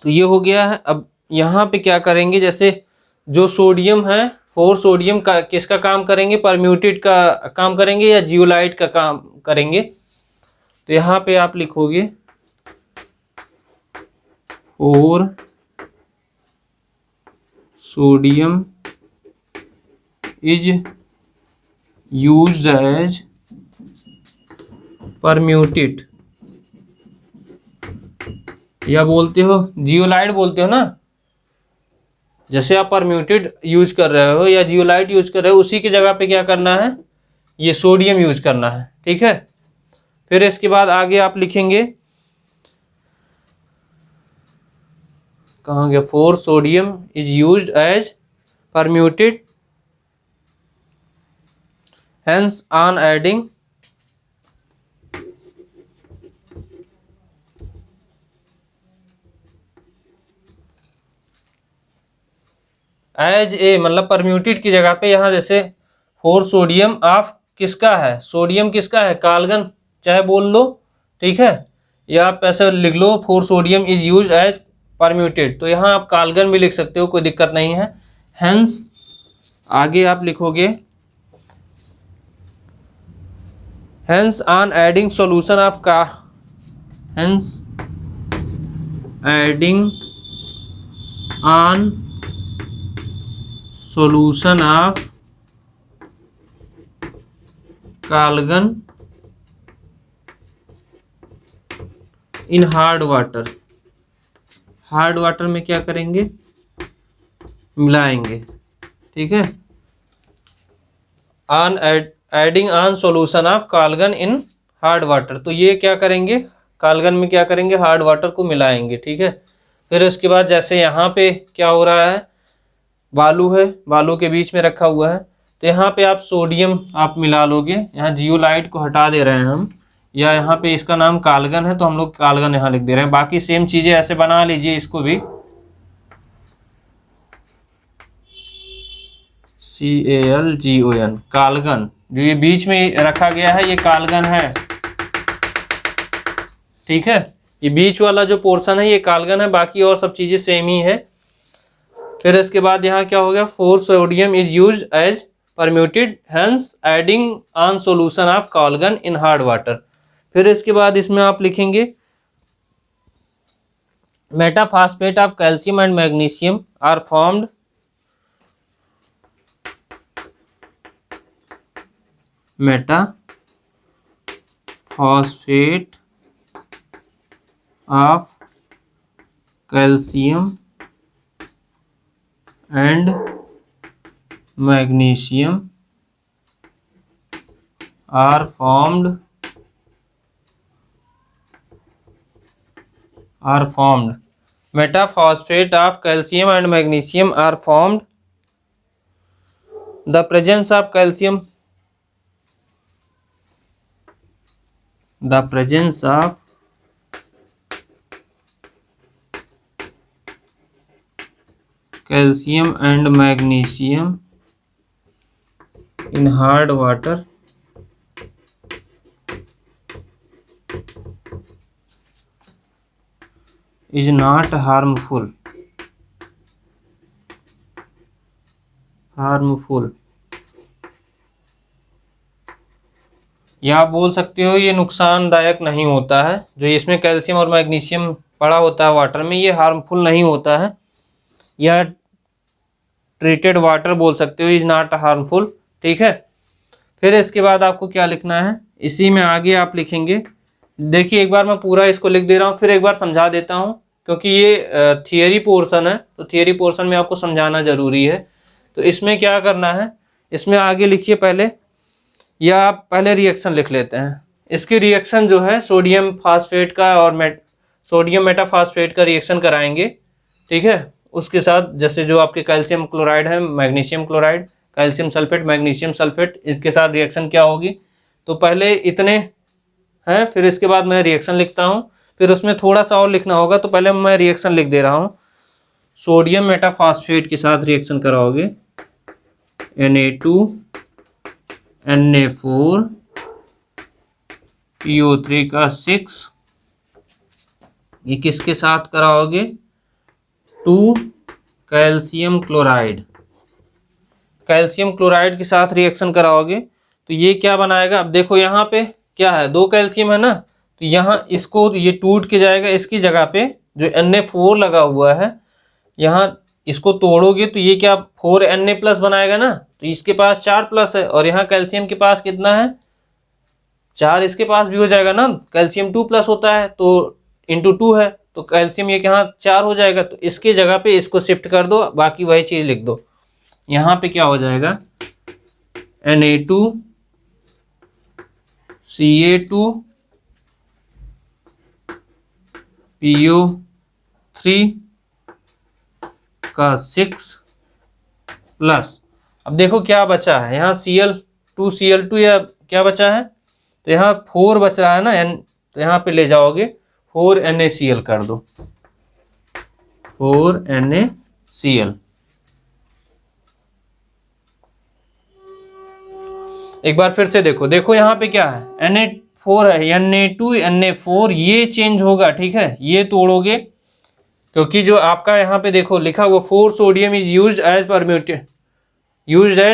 Speaker 1: तो ये हो गया है। अब यहाँ पे क्या करेंगे, जैसे जो सोडियम है, 4 सोडियम का किसका काम करेंगे, परम्यूटेट का काम करेंगे या जियोलाइट का काम करेंगे। तो यहाँ पे आप लिखोगे 4 sodium is used as permutate, या बोलते हो जियोलाइट बोलते हो ना, जैसे आप परम्यूटेड यूज कर रहे हो या जियोलाइट यूज कर रहे हो, उसी की जगह पे क्या करना है, ये सोडियम यूज करना है। ठीक है, फिर इसके बाद आगे आप लिखेंगे, कहाँ गया, 4 sodium is used as permutit, hence on adding as a, मतलब परम्यूटेड की जगह पे यहाँ जैसे 4 सोडियम ऑफ किसका है, सोडियम किसका है, काल्गन चाहे बोल लो। ठीक है, या आप ऐसे लिख लो 4 sodium is use as permuted. तो यहाँ आप काल्गन भी लिख सकते हो, कोई दिक्कत नहीं है। हेंस आगे आप लिखोगे, hence on adding solution of का, hence adding on solution of calgon in hard water, hard water में क्या करेंगे, मिलाएंगे। ठीक है, on adding on solution of calgon in hard water. तो ये क्या करेंगे, काल्गन में क्या करेंगे, हार्ड वाटर को मिलाएंगे। ठीक है, फिर उसके बाद जैसे यहाँ पे क्या हो रहा है, बालू है, बालू के बीच में रखा हुआ है, तो यहाँ पे आप सोडियम आप मिला लोगे। यहाँ जियोलाइट को हटा दे रहे हैं हम, या यहाँ पे इसका नाम काल्गन है तो हम लोग काल्गन यहाँ लिख दे रहे हैं। बाकी सेम चीज़ें ऐसे बना लीजिए इसको भी, CALGON काल्गन, जो ये बीच में रखा गया है ये काल्गन है। ठीक है, ये बीच वाला जो पोर्शन है ये काल्गन है, बाकी और सब चीज़ें सेम ही है। फिर इसके बाद यहाँ क्या हो गया, 4 sodium is use as permutit hence adding on solution of calgon in hard water. फिर इसके बाद इसमें आप लिखेंगे metaphosphate of calcium and magnesium are formed metaphosphate of calcium and magnesium are formed metaphosphate of calcium and magnesium are formed the presence of calcium calcium and magnesium in hard water is not harmful या आप बोल सकते हो ये नुकसानदायक नहीं होता है। जो इसमें कैल्शियम और मैग्नीशियम पड़ा होता है वाटर में, ये हार्मफुल नहीं होता है, या ट्रीटेड वाटर बोल सकते हो, इज नॉट हार्मफुल। ठीक है, फिर इसके बाद आपको क्या लिखना है, इसी में आगे आप लिखेंगे, देखिए एक बार मैं पूरा इसको लिख दे रहा हूँ, फिर एक बार समझा देता हूँ, क्योंकि ये थियरी पोर्शन है, तो थियरी पोर्शन में आपको समझाना ज़रूरी है। तो इसमें क्या करना है, इसमें आगे लिखिए पहले, या आप पहले रिएक्शन लिख लेते हैं। इसकी रिएक्शन जो है सोडियम फास्फेट का और सोडियम मेटाफॉस्फेट का रिएक्शन कराएंगे। ठीक है, उसके साथ जैसे जो आपके कैल्शियम क्लोराइड है, magnesium chloride, calcium sulphate, magnesium sulphate, इसके साथ रिएक्शन क्या होगी। तो पहले इतने हैं, फिर इसके बाद मैं रिएक्शन लिखता हूँ, फिर उसमें थोड़ा सा और लिखना होगा, तो पहले मैं रिएक्शन लिख दे रहा हूँ। सोडियम मेटाफॉस्फेट के साथ रिएक्शन कराओगे Na2 Na4 PO3 का 6, ये किसके साथ कराओगे, 2 कैल्शियम क्लोराइड के साथ रिएक्शन कराओगे। तो ये क्या बनाएगा, अब देखो यहाँ पे क्या है, 2 कैल्शियम है ना, तो यहाँ इसको ये टूट के जाएगा, इसकी जगह पे जो Na4 लगा हुआ है, यहाँ इसको तोड़ोगे तो ये क्या 4Na+ बनाएगा ना, तो इसके पास 4+ है, और यहाँ कैल्शियम के पास कितना है, 4, इसके पास भी हो जाएगा ना, कैल्शियम 2+ होता है, तो इंटू 2 है, तो कैल्शियम ये यहाँ 4 हो जाएगा, तो इसके जगह पे इसको शिफ्ट कर दो, बाकी वही चीज़ लिख दो। यहाँ पे क्या हो जाएगा, Na2 Ca2 PO3 का 6+, अब देखो क्या बचा है, यहाँ Cl2 या क्या बचा है, तो यहाँ 4 बच रहा है ना, तो यहाँ पे ले जाओगे 4 NaCl कर दो, 4 NaCl। एक बार फिर से देखो यहाँ पे क्या है, Na4 है, Na2 Na4 ये चेंज होगा। ठीक है, ये तोड़ोगे, क्योंकि जो आपका यहाँ पे देखो लिखा हुआ 4 sodium is used as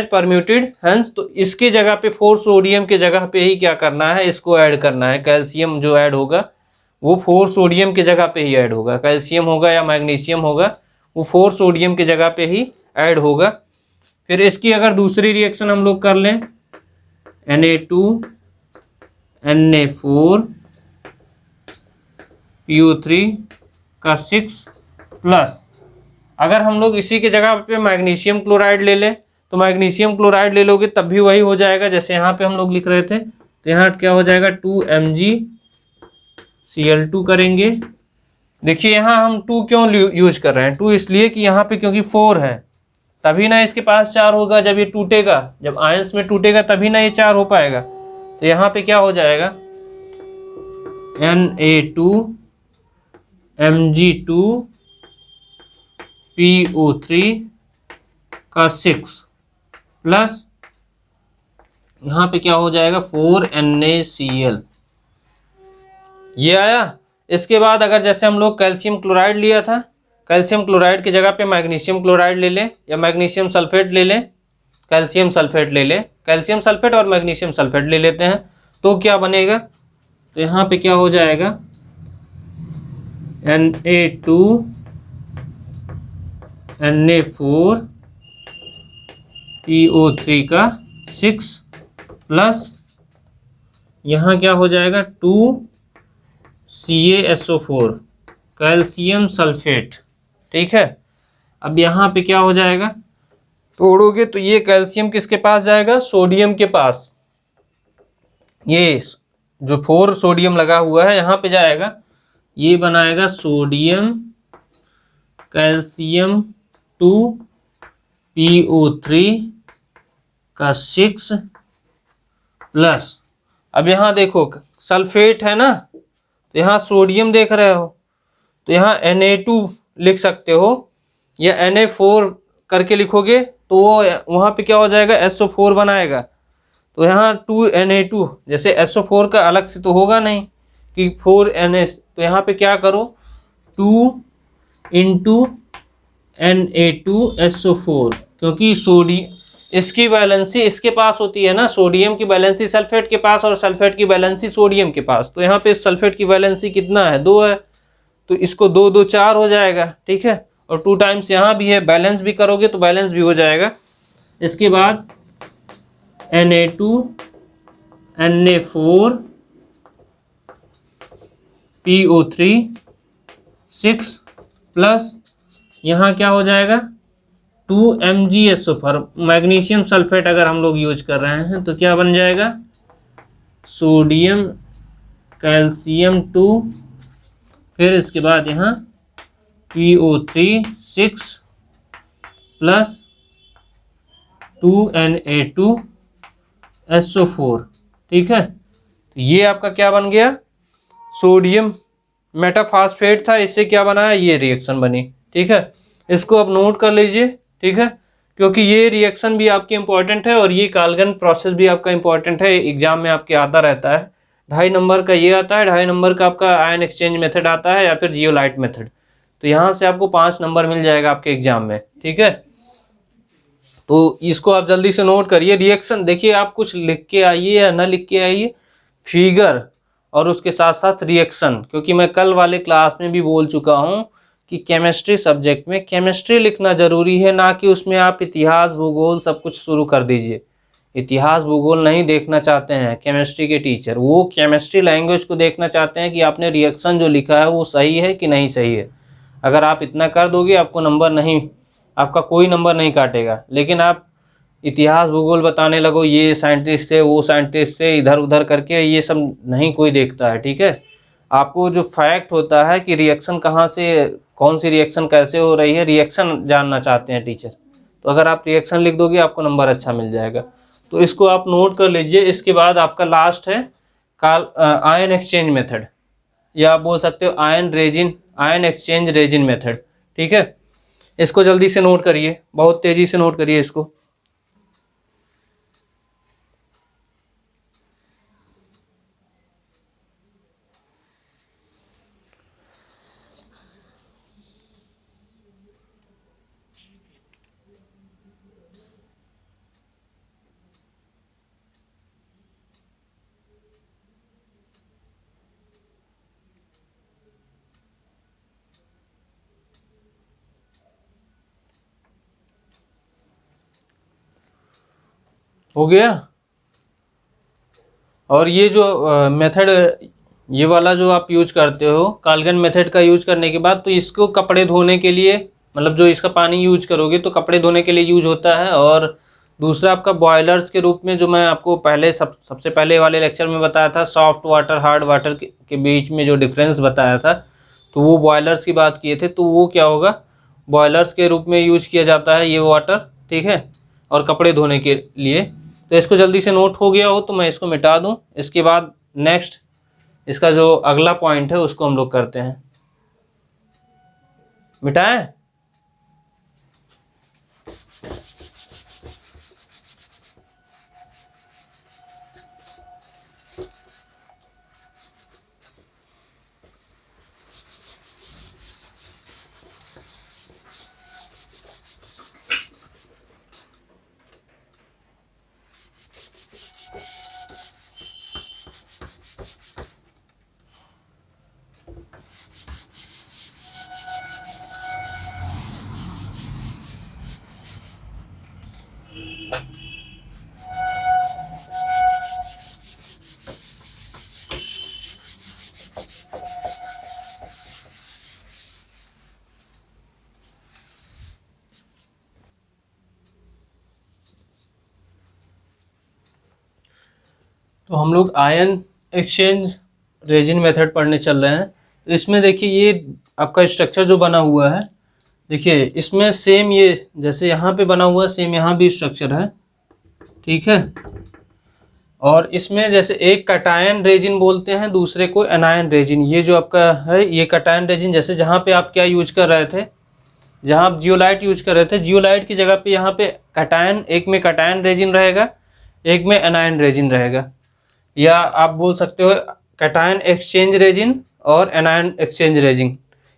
Speaker 1: permutit hence, तो इसके जगह पे 4 सोडियम के जगह पे ही क्या करना है, इसको ऐड करना है। कैल्शियम जो ऐड होगा वो 4 सोडियम के जगह पे ही ऐड होगा, कैल्शियम होगा या मैग्नीशियम होगा, वो 4 सोडियम के जगह पे ही ऐड होगा। फिर इसकी अगर दूसरी रिएक्शन हम लोग कर लें, Na2 Na4 PO3 का 6+, अगर हम लोग इसी के जगह पे मैग्नीशियम क्लोराइड ले लें, तो मैग्नीशियम क्लोराइड ले लोगे तब भी वही हो जाएगा जैसे यहाँ पे हम लोग लिख रहे थे। तो यहाँ क्या हो जाएगा, 2MgCl2 करेंगे। देखिए यहाँ हम 2 क्यों यूज कर रहे हैं, 2 इसलिए कि यहाँ पे क्योंकि 4 है, तभी ना इसके पास 4 होगा, जब ये टूटेगा, जब आयंस में टूटेगा तभी ना ये 4 हो पाएगा। तो यहाँ पे क्या हो जाएगा, Na2 Mg2 PO3 का 6+, यहाँ पे क्या हो जाएगा 4 NaCl, ये आया। इसके बाद अगर जैसे हम लोग कैल्शियम क्लोराइड लिया था, कैल्शियम क्लोराइड की जगह पे मैग्नीशियम क्लोराइड ले लें या मैग्नीशियम सल्फेट ले लें, कैल्शियम सल्फेट ले लें, कैल्शियम सल्फेट और मैग्नीशियम सल्फेट ले लेते हैं, तो क्या बनेगा, तो यहाँ पे क्या हो जाएगा, Na2 Na4 PO3 का 6 प्लस यहाँ क्या हो जाएगा 2 CaSO4 कैल्शियम सल्फेट। ठीक है, अब यहाँ पे क्या हो जाएगा, तोड़ोगे तो ये कैल्शियम किसके पास जाएगा, सोडियम के पास, ये जो 4 सोडियम लगा हुआ है यहाँ पे जाएगा, ये बनाएगा सोडियम कैल्शियम 2 PO3 का 6 प्लस, अब यहाँ देखो सल्फेट है ना, तो यहाँ सोडियम देख रहे हो, तो यहाँ Na2 लिख सकते हो या Na4 करके लिखोगे तो वो वहाँ पे क्या हो जाएगा, SO4 बनाएगा, तो यहाँ 2Na2, जैसे SO4 का अलग से तो होगा नहीं कि 4Na, तो यहाँ पे क्या करो 2 इंटू Na2SO4, क्योंकि इसकी बैलेंसी इसके पास होती है ना, सोडियम की बैलेंसी सल्फेट के पास और सल्फेट की बैलेंसी सोडियम के पास, तो यहाँ पे सल्फेट की बैलेंसी कितना है, 2 है, तो इसको 2 2 4 हो जाएगा। ठीक है, और 2 टाइम्स यहाँ भी है, बैलेंस भी करोगे तो बैलेंस भी हो जाएगा। इसके बाद Na2 Na4 PO3 6 प्लस यहाँ क्या हो जाएगा 2 MgSO4, मैग्नीशियम सल्फेट अगर हम लोग यूज कर रहे हैं तो क्या बन जाएगा, सोडियम कैल्शियम 2, फिर इसके बाद यहाँ PO3 6 प्लस 2Na2SO4। ठीक है, तो ये आपका क्या बन गया, सोडियम मेटाफॉस्फेट था, इससे क्या बना है, ये रिएक्शन बनी। ठीक है, इसको आप नोट कर लीजिए। ठीक है, क्योंकि ये रिएक्शन भी आपकी इंपॉर्टेंट है और ये काल्गन प्रोसेस भी आपका इंपॉर्टेंट है, एग्जाम में आपके आता रहता है। 2.5 नंबर का ये आता है, 2.5 नंबर का आपका आयन एक्सचेंज मेथड आता है या फिर जियोलाइट मेथड, तो यहाँ से आपको 5 नंबर मिल जाएगा आपके एग्जाम में। ठीक है, तो इसको आप जल्दी से नोट करिए। रिएक्शन देखिए, आप कुछ लिख के आइए या ना लिख के आइए, फिगर और उसके साथ साथ रिएक्शन, क्योंकि मैं कल वाले क्लास में भी बोल चुका हूँ कि केमिस्ट्री सब्जेक्ट में केमिस्ट्री लिखना जरूरी है, ना कि उसमें आप इतिहास भूगोल सब कुछ शुरू कर दीजिए। इतिहास भूगोल नहीं देखना चाहते हैं केमिस्ट्री के टीचर, वो केमिस्ट्री लैंग्वेज को देखना चाहते हैं कि आपने रिएक्शन जो लिखा है वो सही है कि नहीं सही है। अगर आप इतना कर दोगे आपको नंबर नहीं, आपका कोई नंबर नहीं काटेगा। लेकिन आप इतिहास भूगोल बताने लगो, ये साइंटिस्ट थे वो साइंटिस्ट थे, इधर उधर करके, ये सब नहीं कोई देखता है। ठीक है, आपको जो फैक्ट होता है कि रिएक्शन कहाँ से, कौन सी रिएक्शन कैसे हो रही है, रिएक्शन जानना चाहते हैं टीचर। तो अगर आप रिएक्शन लिख दोगे आपको नंबर अच्छा मिल जाएगा, तो इसको आप नोट कर लीजिए। इसके बाद आपका लास्ट है आयन एक्सचेंज मेथड, या आप बोल सकते हो आयन एक्सचेंज रेजिन मेथड। ठीक है, इसको जल्दी से नोट करिए, बहुत तेजी से नोट करिए इसको। हो गया, और ये जो मेथड, ये वाला जो आप यूज करते हो काल्गन मेथड का यूज करने के बाद, तो इसको कपड़े धोने के लिए, मतलब जो इसका पानी यूज करोगे तो कपड़े धोने के लिए यूज होता है। और दूसरा आपका बॉयलर्स के रूप में, जो मैं आपको पहले सबसे पहले वाले लेक्चर में बताया था, सॉफ्ट वाटर हार्ड वाटर के बीच में जो डिफरेंस बताया था, तो वो बॉयलर्स की बात किए थे, तो वो क्या होगा, बॉयलर्स के रूप में यूज किया जाता है ये वाटर। ठीक है, और कपड़े धोने के लिए। तो इसको जल्दी से नोट हो गया हो तो मैं इसको मिटा दूं। इसके बाद नेक्स्ट इसका जो अगला पॉइंट है उसको हम लोग करते हैं। मिटाएं, तो हम लोग आयन एक्सचेंज रेजिन मेथड पढ़ने चल रहे हैं। तो इसमें देखिए ये आपका स्ट्रक्चर जो बना हुआ है, देखिए इसमें सेम ये जैसे यहाँ पे बना हुआ है सेम यहाँ भी स्ट्रक्चर है, ठीक है। और इसमें जैसे एक कटायन रेजिन बोलते हैं, दूसरे को एनायन रेजिन। ये जो आपका है ये कटायन रेजिन, जैसे जहाँ पे आप क्या यूज कर रहे थे, जहाँ आप जियोलाइट यूज कर रहे थे, जियोलाइट की जगह पे यहाँ पे कटायन, एक में कटायन रेजिन रहेगा, एक में एनायन रेजिन रहेगा, या आप बोल सकते हो कटायन एक्सचेंज रेजिन और एनायन एक्सचेंज रेजिन।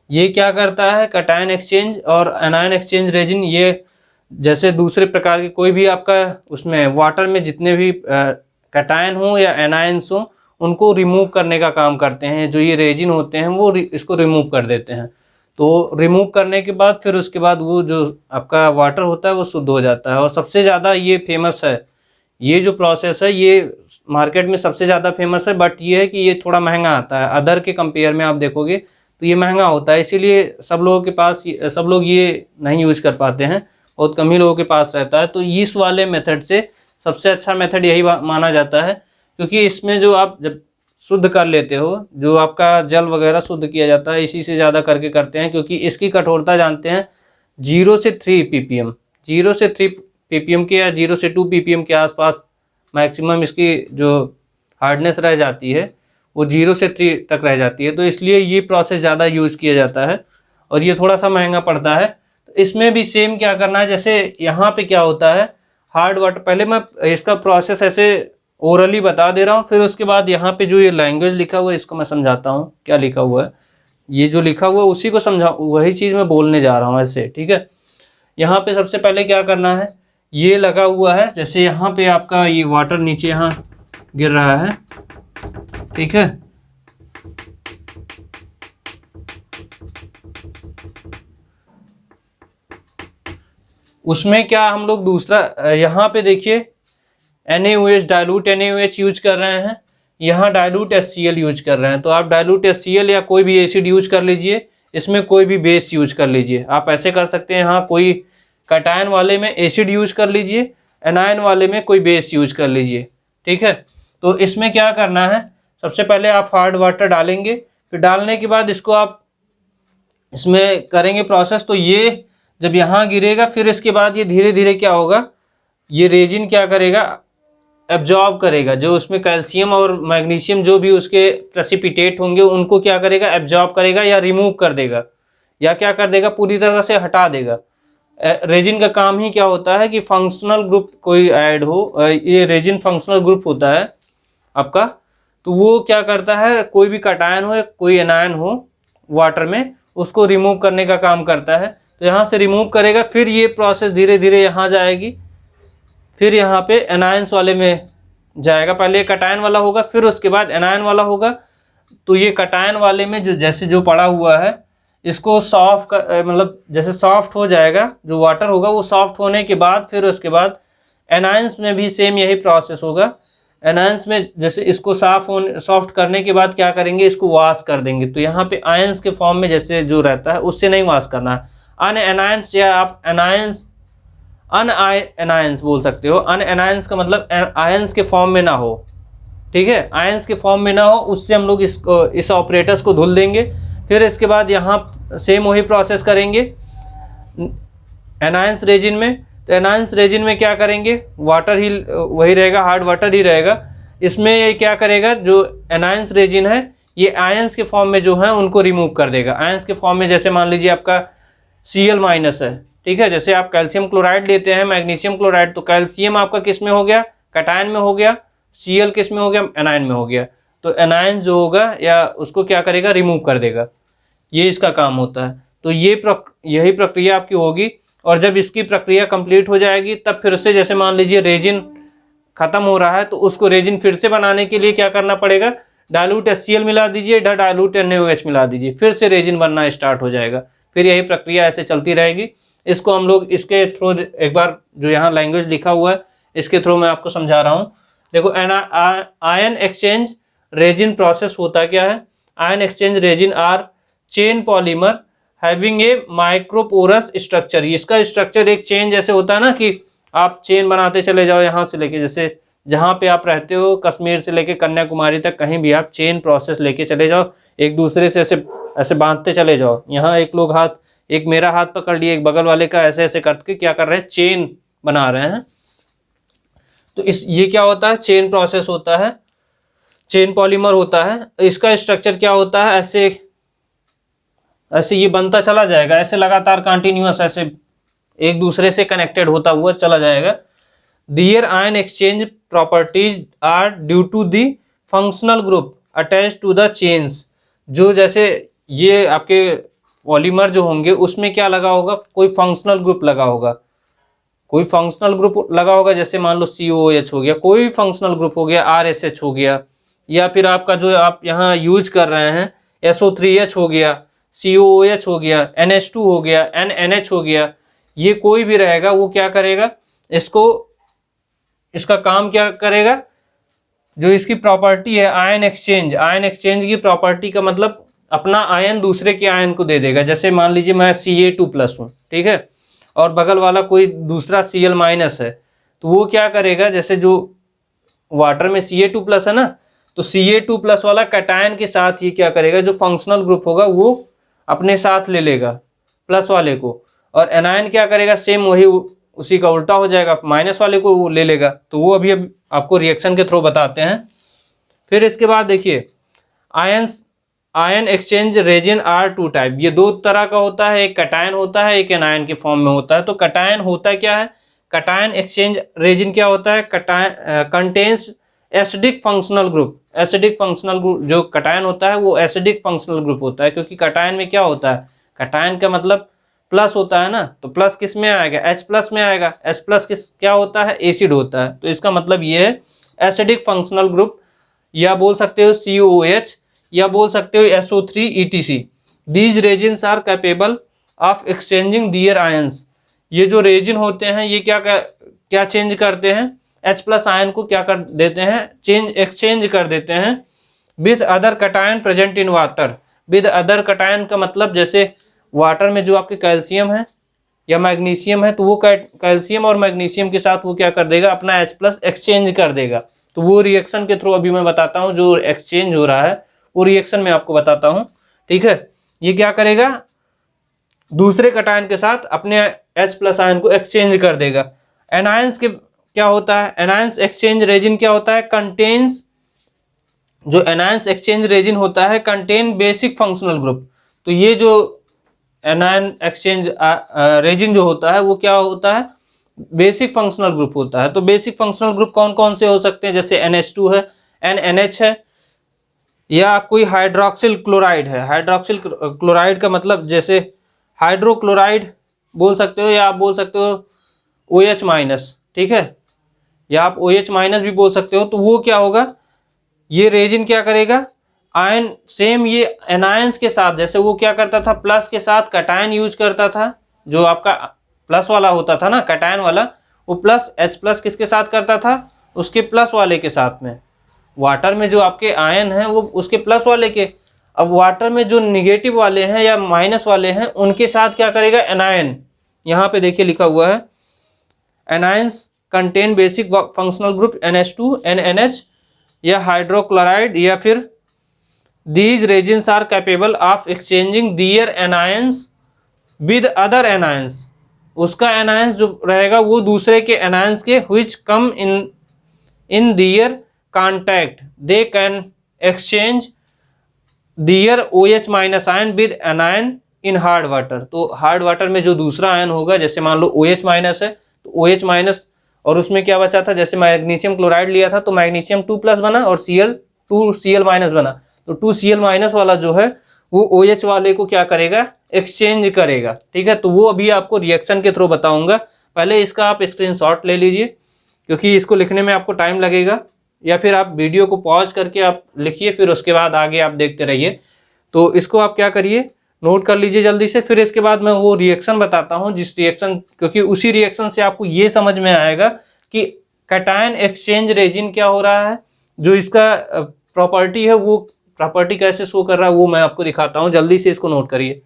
Speaker 1: ये क्या करता है, कटायन एक्सचेंज और एनायन एक्सचेंज रेजिन, ये जैसे दूसरे प्रकार के कोई भी आपका उसमें वाटर में जितने भी कटायन हो या एनायंस हो, उनको रिमूव करने का काम करते हैं। जो ये रेजिन होते हैं वो इसको रिमूव कर देते हैं। तो रिमूव करने के बाद फिर उसके बाद वो जो आपका वाटर होता है वो शुद्ध हो जाता है। और सबसे ज़्यादा ये फेमस है, ये जो प्रोसेस है ये मार्केट में सबसे ज़्यादा फेमस है। बट ये है कि ये थोड़ा महंगा आता है, अदर के कंपेयर में आप देखोगे तो ये महंगा होता है, इसीलिए सब लोगों के पास, सब लोग ये नहीं यूज कर पाते हैं, बहुत कम ही लोगों के पास रहता है। तो इस वाले मेथड से सबसे अच्छा मेथड यही माना जाता है, क्योंकि इसमें जो आप जब शुद्ध कर लेते हो, जो आपका जल वगैरह शुद्ध किया जाता है, इसी से ज़्यादा करके करते हैं, क्योंकि इसकी कठोरता जानते हैं 0 से 3 ppm, 0 से 3 ppm के या 0 से 2 ppm के आसपास मैक्सिमम इसकी जो हार्डनेस रह जाती है वो 0 से 3 तक रह जाती है। तो इसलिए ये प्रोसेस ज़्यादा यूज़ किया जाता है और ये थोड़ा सा महंगा पड़ता है। तो इसमें भी सेम क्या करना है, जैसे यहाँ पे क्या होता है हार्ड वाटर, पहले मैं इसका प्रोसेस ऐसे ओरली बता दे रहा हूँ, फिर उसके बाद यहाँ पे जो ये लैंग्वेज लिखा हुआ है इसको मैं समझाता हूँ क्या लिखा हुआ है। ये जो लिखा हुआ है उसी को समझा, वही चीज़ मैं बोलने जा रहा हूँ ऐसे, ठीक है। यहाँ पे सबसे पहले क्या करना है, ये लगा हुआ है, जैसे यहाँ पे आपका ये वाटर नीचे यहाँ गिर रहा है, ठीक है। उसमें क्या हम लोग दूसरा यहाँ पे देखिए NaOH डाइल्यूट NaOH यूज कर रहे हैं, यहाँ डाइल्यूट HCl यूज कर रहे हैं। तो आप डाइल्यूट HCl या कोई भी एसिड यूज कर लीजिए, इसमें कोई भी बेस यूज कर लीजिए। आप ऐसे कर सकते हैं, यहाँ कोई कटायन वाले में एसिड यूज कर लीजिए, एनायन वाले में कोई बेस यूज कर लीजिए, ठीक है। तो इसमें क्या करना है, सबसे पहले आप हार्ड वाटर डालेंगे, फिर डालने के बाद इसको आप इसमें करेंगे प्रोसेस। तो ये जब यहाँ गिरेगा फिर इसके बाद ये धीरे धीरे क्या होगा, ये रेजिन क्या करेगा, एब्जॉर्ब करेगा, जो उसमें कैल्शियम और मैग्नीशियम जो भी उसके प्रेसिपिटेट होंगे उनको क्या करेगा, एब्जॉर्ब करेगा या रिमूव कर देगा, या क्या कर देगा, पूरी तरह से हटा देगा। रेजिन का काम ही क्या होता है कि फंक्शनल ग्रुप कोई ऐड हो, ये रेजिन फंक्शनल ग्रुप होता है आपका, तो वो क्या करता है, कोई भी कटायन हो या कोई एनायन हो वाटर में, उसको रिमूव करने का काम करता है। तो यहाँ से रिमूव करेगा, फिर ये प्रोसेस धीरे धीरे यहाँ जाएगी, फिर यहाँ पे एनायंस वाले में जाएगा। पहले कटायन वाला होगा, फिर उसके बाद एनायन वाला होगा। तो ये कटायन वाले में जो जैसे जो पड़ा हुआ है इसको सॉफ्ट मतलब जैसे सॉफ्ट हो जाएगा, जो वाटर होगा वो सॉफ्ट होने के बाद फिर उसके बाद एनायंस में भी सेम यही प्रोसेस होगा। एनायंस में जैसे इसको सॉफ्ट करने के बाद क्या करेंगे, इसको वॉश कर देंगे। तो यहाँ पे आयंस के फॉर्म में जैसे जो रहता है उससे नहीं वॉश करना है। अन एनायंस या आप एनायंस एनायंस बोल सकते हो। अन एनायंस का मतलब आयंस के फॉर्म में ना हो, ठीक है, आयंस के फॉर्म में ना हो, उससे हम लोग इस ऑपरेटर्स को धुल देंगे। फिर इसके बाद यहाँ सेम वही प्रोसेस करेंगे एनायंस रेजिन में। तो एनायंस रेजिन में क्या करेंगे, वाटर ही वही रहेगा, हार्ड वाटर ही रहेगा। इसमें ये क्या करेगा, जो एनायंस रेजिन है ये आयंस के फॉर्म में जो है उनको रिमूव कर देगा। आयंस के फॉर्म में जैसे मान लीजिए आपका Cl- है, ठीक है। जैसे आप कैल्शियम क्लोराइड लेते हैं, मैग्नीशियम क्लोराइड, तो कैल्शियम आपका किस में हो गया, कटायन में हो गया, Cl किस में हो गया, एनायन में हो गया। तो एनायन जो होगा या उसको क्या करेगा, रिमूव कर देगा, ये इसका काम होता है। तो यही प्रक्रिया आपकी होगी। और जब इसकी प्रक्रिया कंप्लीट हो जाएगी तब फिर से जैसे मान लीजिए रेजिन खत्म हो रहा है, तो उसको रेजिन फिर से बनाने के लिए क्या करना पड़ेगा, डाइल्यूट HCl मिला दीजिए, डाइल्यूट NaOH मिला दीजिए, फिर से रेजिन बनना स्टार्ट हो जाएगा। फिर यही प्रक्रिया ऐसे चलती रहेगी। इसको हम लोग इसके थ्रू एक बार जो यहाँ लैंग्वेज लिखा हुआ है इसके थ्रू मैं आपको समझा रहा हूँ। देखो आयन एक्सचेंज रेजिन प्रोसेस होता क्या है, ion exchange resin are chain polymer having a microporous structure. इसका स्ट्रक्चर एक चेन जैसे होता है ना, कि आप चेन बनाते चले जाओ यहाँ से लेके, जैसे जहाँ पे आप रहते हो, कश्मीर से लेके कन्याकुमारी तक कहीं भी आप चेन प्रोसेस लेके चले जाओ, एक दूसरे से ऐसे ऐसे बांधते चले जाओ। यहाँ एक लोग हाथ, एक मेरा हाथ पकड़ लिए, एक बगल वाले का, ऐसे ऐसे करके क्या कर रहे हैं, चेन बना रहे हैं। तो ये क्या होता है, चेन प्रोसेस होता है, चेन पॉलीमर होता है। इसका स्ट्रक्चर क्या होता है, ऐसे ऐसे ये बनता चला जाएगा, ऐसे लगातार कंटिन्यूअस, ऐसे एक दूसरे से कनेक्टेड होता हुआ चला जाएगा। Their ion exchange properties are due to the functional group attach to the chains. जो जैसे ये आपके पॉलीमर जो होंगे उसमें क्या लगा होगा, कोई फंक्शनल ग्रुप लगा होगा, कोई फंक्शनल ग्रुप लगा होगा, जैसे मान लो COOH हो गया, कोई फंक्शनल ग्रुप हो गया, RSH हो गया, या फिर आपका जो आप यहाँ यूज कर रहे हैं SO3H हो गया, COOH हो गया, NH2 हो गया, NNH हो गया, ये कोई भी रहेगा, वो क्या करेगा, इसको, इसका काम क्या करेगा, जो इसकी प्रॉपर्टी है आयन एक्सचेंज, आयन एक्सचेंज की प्रॉपर्टी का मतलब अपना आयन दूसरे के आयन को दे देगा। जैसे मान लीजिए मैं Ca2+ हूँ, ठीक है, और बगल वाला कोई दूसरा Cl- है, तो वो क्या करेगा, जैसे जो वाटर में Ca2+ है ना, तो Ca2+ वाला कैटायन के साथ ही क्या करेगा, जो फंक्शनल ग्रुप होगा वो अपने साथ ले लेगा प्लस वाले को, और एनायन क्या करेगा, सेम वही उसी का उल्टा हो जाएगा, माइनस वाले को वो ले लेगा। तो वो अभी आपको रिएक्शन के थ्रू बताते हैं। फिर इसके बाद देखिए, ions, ion exchange resin are two type, ये दो तरह का होता है, एक कैटायन होता है, एक एनायन के फॉर्म में होता है। तो कैटायन होता क्या है, कैटायन एक्सचेंज रेजिन क्या होता है, cation contains acidic functional group, acidic functional group, जो कैटायन होता है वो एसिडिक फंक्शनल ग्रुप होता है, क्योंकि कैटायन में क्या होता है, कैटायन का मतलब प्लस होता है ना, तो प्लस किस में आएगा, H+ में आएगा। H+ किस क्या होता है, एसिड होता है, तो इसका मतलब ये है एसिडिक फंक्शनल ग्रुप, या बोल सकते हो COOH, या बोल सकते हो SO3 ETC। These resins are capable of exchanging their ions, ये जो रेजिन होते हैं ये क्या चेंज करते हैं, H+ आयन को क्या कर देते हैं, एक्सचेंज कर देते हैं with other cation present in water. With other cation का मतलब जैसे वाटर में जो आपके कैल्शियम है या मैग्नीशियम है, तो वो कैल्शियम और मैग्नीशियम के साथ वो क्या कर देगा, अपना H+ एक्सचेंज कर देगा। तो वो रिएक्शन के थ्रू अभी मैं बताता हूँ, जो एक्सचेंज हो रहा है वो रिएक्शन में आपको बताता हूँ, ठीक है। ये क्या करेगा, दूसरे कैटायन के साथ अपने H+ आयन को एक्सचेंज कर देगा। एनायंस के क्या होता है, एनायंस एक्सचेंज रेजिन क्या होता है, कंटेन्स, जो एनायंस एक्सचेंज रेजिन होता है कंटेन बेसिक फंक्शनल ग्रुप। तो ये जो एनायन एक्सचेंज रेजिन जो होता है वो क्या होता है, बेसिक फंक्शनल ग्रुप होता है। तो बेसिक फंक्शनल ग्रुप कौन कौन से हो सकते हैं, जैसे NH2 है, NNH है, या कोई हाइड्रोक्सिल क्लोराइड है। हाइड्रोक्सिल क्लोराइड का मतलब जैसे हाइड्रोक्लोराइड बोल सकते हो, या आप बोल सकते हो OH-, ठीक है, या आप OH- भी बोल सकते हो। तो वो क्या होगा, ये रेजिन क्या करेगा, आयन सेम ये एनायंस के साथ, जैसे वो क्या करता था, प्लस के साथ कैटायन यूज करता था, जो आपका प्लस वाला होता था ना कैटायन वाला, वो प्लस H+ किसके साथ करता था, उसके प्लस वाले के साथ में। वाटर में जो आपके आयन हैं वो उसके प्लस वाले के, अब वाटर में जो निगेटिव वाले हैं या माइनस वाले हैं उनके साथ क्या करेगा एनायन, यहाँ पे देखिए लिखा हुआ है, anions contain basic functional group NH2 NNH या हाइड्रोक्लोराइड, या फिर these resins are capable of exchanging their anions with other anions. उसका एनायंस जो रहेगा वो दूसरे के एनायंस के which come in their contact, they can exchange their OH- ion with anion in hard water. तो हार्ड वाटर में जो दूसरा आयन होगा, जैसे मान लो OH- है, तो OH- और उसमें क्या बचा था, जैसे मैग्नीशियम क्लोराइड लिया था तो मैग्नीशियम 2+ बना और Cl2Cl- बना। तो 2Cl- वाला जो है वो OH वाले को क्या करेगा, एक्सचेंज करेगा, ठीक है। तो वो अभी आपको रिएक्शन के थ्रू बताऊंगा, पहले इसका आप स्क्रीनशॉट ले लीजिए, क्योंकि इसको लिखने में आपको टाइम लगेगा, या फिर आप वीडियो को पॉज करके आप लिखिए, फिर उसके बाद आगे आप देखते रहिए। तो इसको आप क्या करिए, नोट कर लीजिए जल्दी से, फिर इसके बाद मैं वो रिएक्शन बताता हूँ, जिस रिएक्शन, क्योंकि उसी रिएक्शन से आपको ये समझ में आएगा कि कैटायन एक्सचेंज रेजिन क्या हो रहा है, जो इसका प्रॉपर्टी है वो प्रॉपर्टी कैसे शो कर रहा है वो मैं आपको दिखाता हूँ। जल्दी से इसको नोट करिए।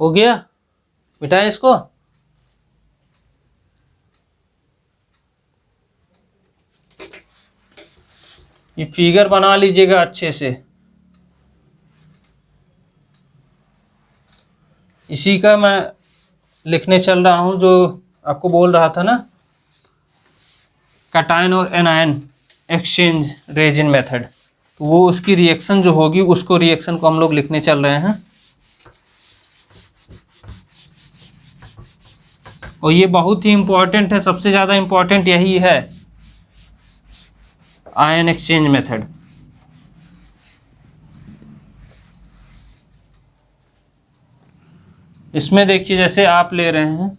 Speaker 1: हो गया, मिटाएं इसको। ये फिगर बना लीजिएगा अच्छे से। इसी का मैं लिखने चल रहा हूँ जो आपको बोल रहा था ना, कैटायन और एनायन एक्सचेंज रेजिन मेथड। तो वो उसकी रिएक्शन जो होगी, उसको रिएक्शन को हम लोग लिखने चल रहे हैं। और ये बहुत ही इम्पोर्टेंट है, सबसे ज़्यादा इम्पोर्टेंट यही है, आयन एक्सचेंज मेथड। इसमें देखिए जैसे आप ले रहे हैं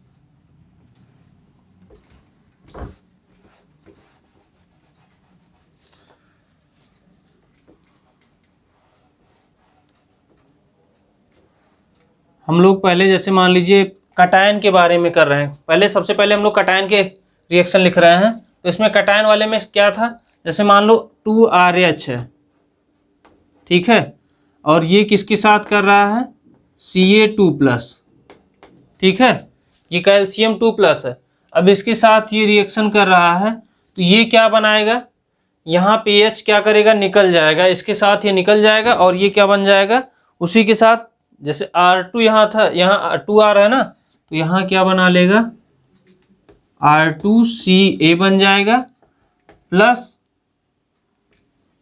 Speaker 1: हम लोग पहले जैसे मान लीजिए कैटायन के बारे में कर रहे हैं, पहले सबसे पहले हम लोग कैटायन के रिएक्शन लिख रहे हैं। तो इसमें कैटायन वाले में क्या था, जैसे मान लो 2RH है, ठीक है, और ये किसके साथ कर रहा है, Ca2+, ठीक है, ये कैल्शियम 2+ है। अब इसके साथ ये रिएक्शन कर रहा है, तो ये क्या बनाएगा, यहाँ पे H क्या करेगा, निकल जाएगा, इसके साथ ये निकल जाएगा, और ये क्या बन जाएगा उसी के साथ, जैसे R2 यहाँ था, यहाँ 2R है ना, तो यहाँ क्या बना लेगा, R2Ca बन जाएगा, प्लस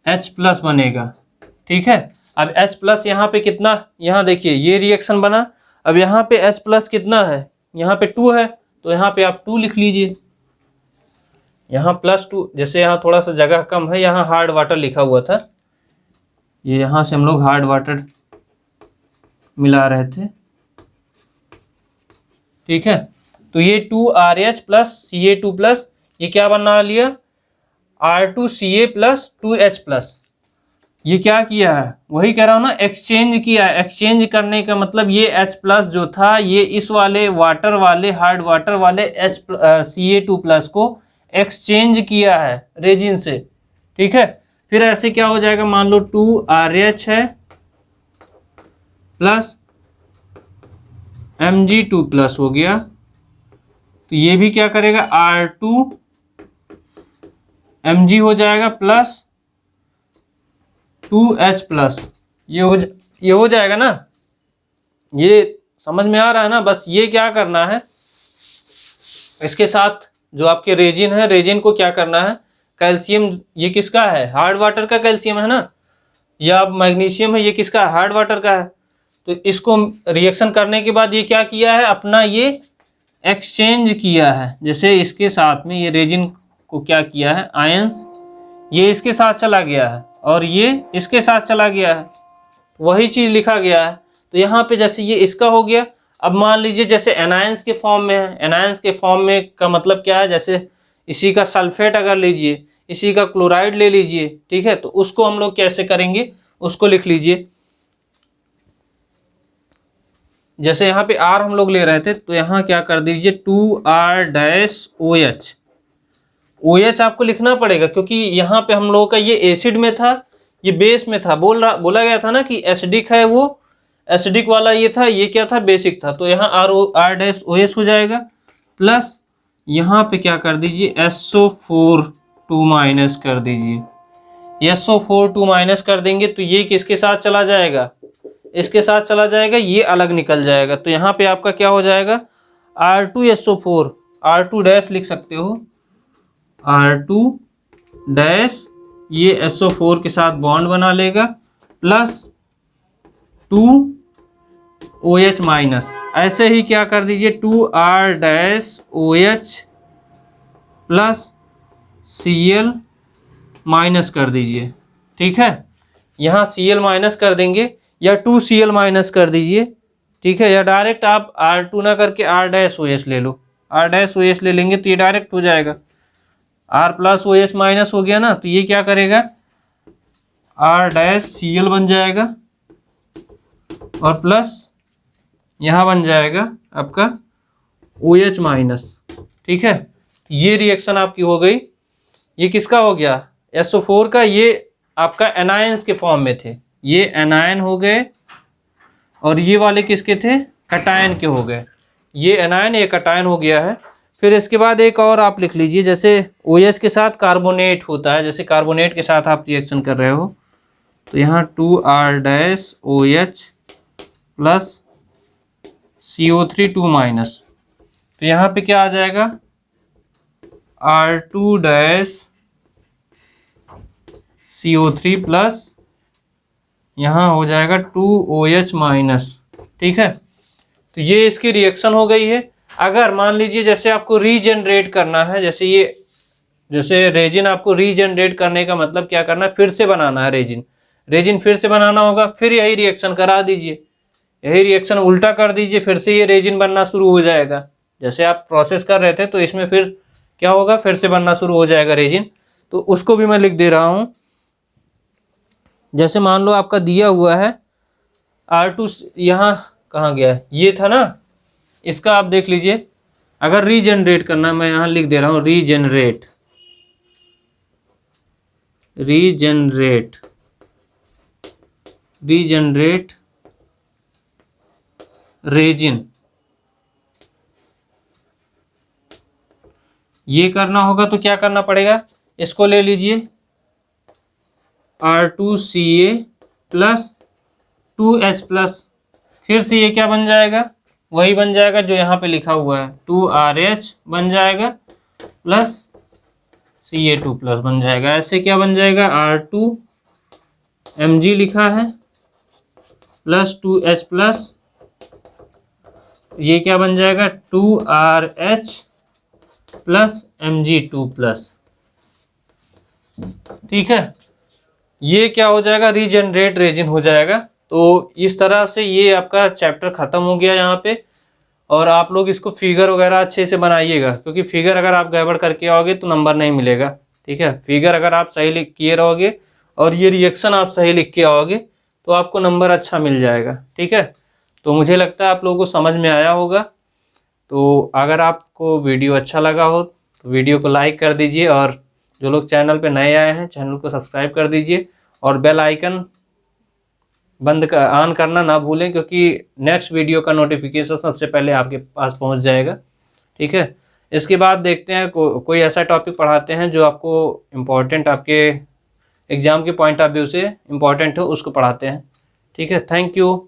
Speaker 1: H+ बनेगा, ठीक है। अब H+ यहाँ पे कितना, यहाँ देखिए ये रिएक्शन बना, अब यहाँ पे H+ कितना है, यहाँ पे 2 है, तो यहाँ पे आप 2 लिख लीजिए, यहाँ +2, जैसे यहाँ थोड़ा सा जगह कम है, यहाँ हार्ड वाटर लिखा हुआ था, ये यहाँ से हम लोग हार्ड वाटर मिला रहे थे, ठीक है। तो ये 2RH + Ca2+, ये क्या बना लिया, R2Ca + 2H+। ये क्या किया है, वही कह रहा हूँ ना, एक्सचेंज किया है। एक्सचेंज करने का मतलब ये H+ जो था, ये इस वाले वाटर वाले, हार्ड वाटर वाले Ca2+ को एक्सचेंज किया है रेजिन से, ठीक है। फिर ऐसे क्या हो जाएगा, मान लो 2RH है प्लस Mg2+ हो गया, तो ये भी क्या करेगा, R2Mg हो जाएगा प्लस 2H+, ये हो जाएगा ना, ये समझ में आ रहा है ना। बस ये क्या करना है, इसके साथ जो आपके रेजिन है, रेजिन को क्या करना है, कैल्शियम, ये किसका है, हार्ड वाटर का कैल्शियम है ना, या मैग्नीशियम है, ये किसका है, हार्ड वाटर का है। तो इसको रिएक्शन करने के बाद ये क्या किया है, अपना ये एक्सचेंज किया है, जैसे इसके साथ में ये रेजिन को क्या किया है, आयंस, ये इसके साथ चला गया है और ये इसके साथ चला गया है, वही चीज़ लिखा गया है। तो यहाँ पे जैसे ये इसका हो गया, अब मान लीजिए जैसे एनायंस के फॉर्म में है, एनायंस के फॉर्म में का मतलब क्या है, जैसे इसी का सल्फेट अगर लीजिए, इसी का क्लोराइड ले लीजिए, ठीक है, तो उसको हम लोग कैसे करेंगे, उसको लिख लीजिए। जैसे यहाँ पे R हम लोग ले रहे थे, तो यहाँ क्या कर दीजिए, 2R-OH। OH आपको लिखना पड़ेगा क्योंकि यहाँ पे हम लोगों का ये एसिड में था, ये बेस में था, बोला गया था ना कि एसिडिक है, वो एसिडिक वाला ये था, ये क्या था, बेसिक था। तो यहाँ R-OH हो जाएगा, प्लस यहाँ पे क्या कर दीजिए, SO4 2- कर दीजिए। SO4 2- कर देंगे तो ये किसके साथ चला जाएगा, इसके साथ चला जाएगा, ये अलग निकल जाएगा। तो यहाँ पे आपका क्या हो जाएगा, R2SO4, R2- लिख सकते हो, R2-, ये SO4 के साथ बॉन्ड बना लेगा, प्लस 2OH-। ऐसे ही क्या कर दीजिए, 2R-OH प्लस Cl- कर दीजिए, ठीक है। यहाँ Cl- कर देंगे या 2Cl- कर दीजिए, ठीक है, या डायरेक्ट आप R2 ना करके R-OH ले लो, R-OH ले लेंगे तो ये डायरेक्ट हो जाएगा, R+OH- हो गया ना, तो ये क्या करेगा, R-Cl बन जाएगा, और प्लस यहाँ बन जाएगा आपका OH-, ठीक है। ये रिएक्शन आपकी हो गई। ये किसका हो गया, SO4 का, ये आपका एनायंस के फॉर्म में थे, ये एनायन हो गए, और ये वाले किसके थे, कटायन के हो गए, ये एनायन ये कटायन हो गया है। फिर इसके बाद एक और आप लिख लीजिए, जैसे OH के साथ कार्बोनेट होता है, जैसे कार्बोनेट के साथ आप रिएक्शन कर रहे हो तो यहाँ 2R-OH प्लस CO3 2-, तो यहाँ पे क्या आ जाएगा R2-CO3 प्लस यहाँ हो जाएगा 2OH-। ठीक है, तो ये इसकी रिएक्शन हो गई है। अगर मान लीजिए जैसे आपको रीजनरेट करना है, जैसे रेजिन आपको रीजनरेट करने का मतलब क्या करना है, फिर से बनाना है रेजिन फिर से बनाना होगा, फिर यही रिएक्शन करा दीजिए, यही रिएक्शन उल्टा कर दीजिए, फिर से ये रेजिन बनना शुरू हो जाएगा। जैसे आप प्रोसेस कर रहे थे तो इसमें फिर क्या होगा, फिर से बनना शुरू हो जाएगा रेजिन। तो उसको भी मैं लिख दे रहा हूँ। जैसे मान लो आपका दिया हुआ है R2, यहाँ कहाँ गया है, ये था ना, इसका आप देख लीजिए। अगर रीजनरेट करना, मैं यहाँ लिख दे रहा हूँ रीजनरेट रेजिन, ये करना होगा तो क्या करना पड़ेगा, इसको ले लीजिए R2Ca प्लस 2H प्लस, फिर से ये क्या बन जाएगा, वही बन जाएगा जो यहाँ पे लिखा हुआ है, 2RH बन जाएगा प्लस Ca2 प्लस बन जाएगा। ऐसे क्या बन जाएगा, R2Mg लिखा है प्लस 2H प्लस, ये क्या बन जाएगा 2RH प्लस Mg2 प्लस। ठीक है, ये क्या हो जाएगा, रीजनरेट रेजिन हो जाएगा। तो इस तरह से ये आपका चैप्टर ख़त्म हो गया यहाँ पे। और आप लोग इसको फिगर वगैरह अच्छे से बनाइएगा, क्योंकि फिगर अगर आप गड़बड़ करके आओगे तो नंबर नहीं मिलेगा। ठीक है, फिगर अगर आप सही लिख किए रहोगे और ये रिएक्शन आप सही लिख के आओगे तो आपको नंबर अच्छा मिल जाएगा। ठीक है, तो मुझे लगता है आप लोगों को समझ में आया होगा। तो अगर आपको वीडियो अच्छा लगा हो तो वीडियो को लाइक कर दीजिए, और जो लोग चैनल पे नए आए हैं चैनल को सब्सक्राइब कर दीजिए, और बेल आइकन ऑन करना ना भूलें, क्योंकि नेक्स्ट वीडियो का नोटिफिकेशन सबसे पहले आपके पास पहुंच जाएगा। ठीक है, इसके बाद देखते हैं कोई ऐसा टॉपिक पढ़ाते हैं जो आपको इम्पोर्टेंट, आपके एग्ज़ाम के पॉइंट ऑफ व्यू से इम्पोर्टेंट हो, उसको पढ़ाते हैं। ठीक है, थैंक यू।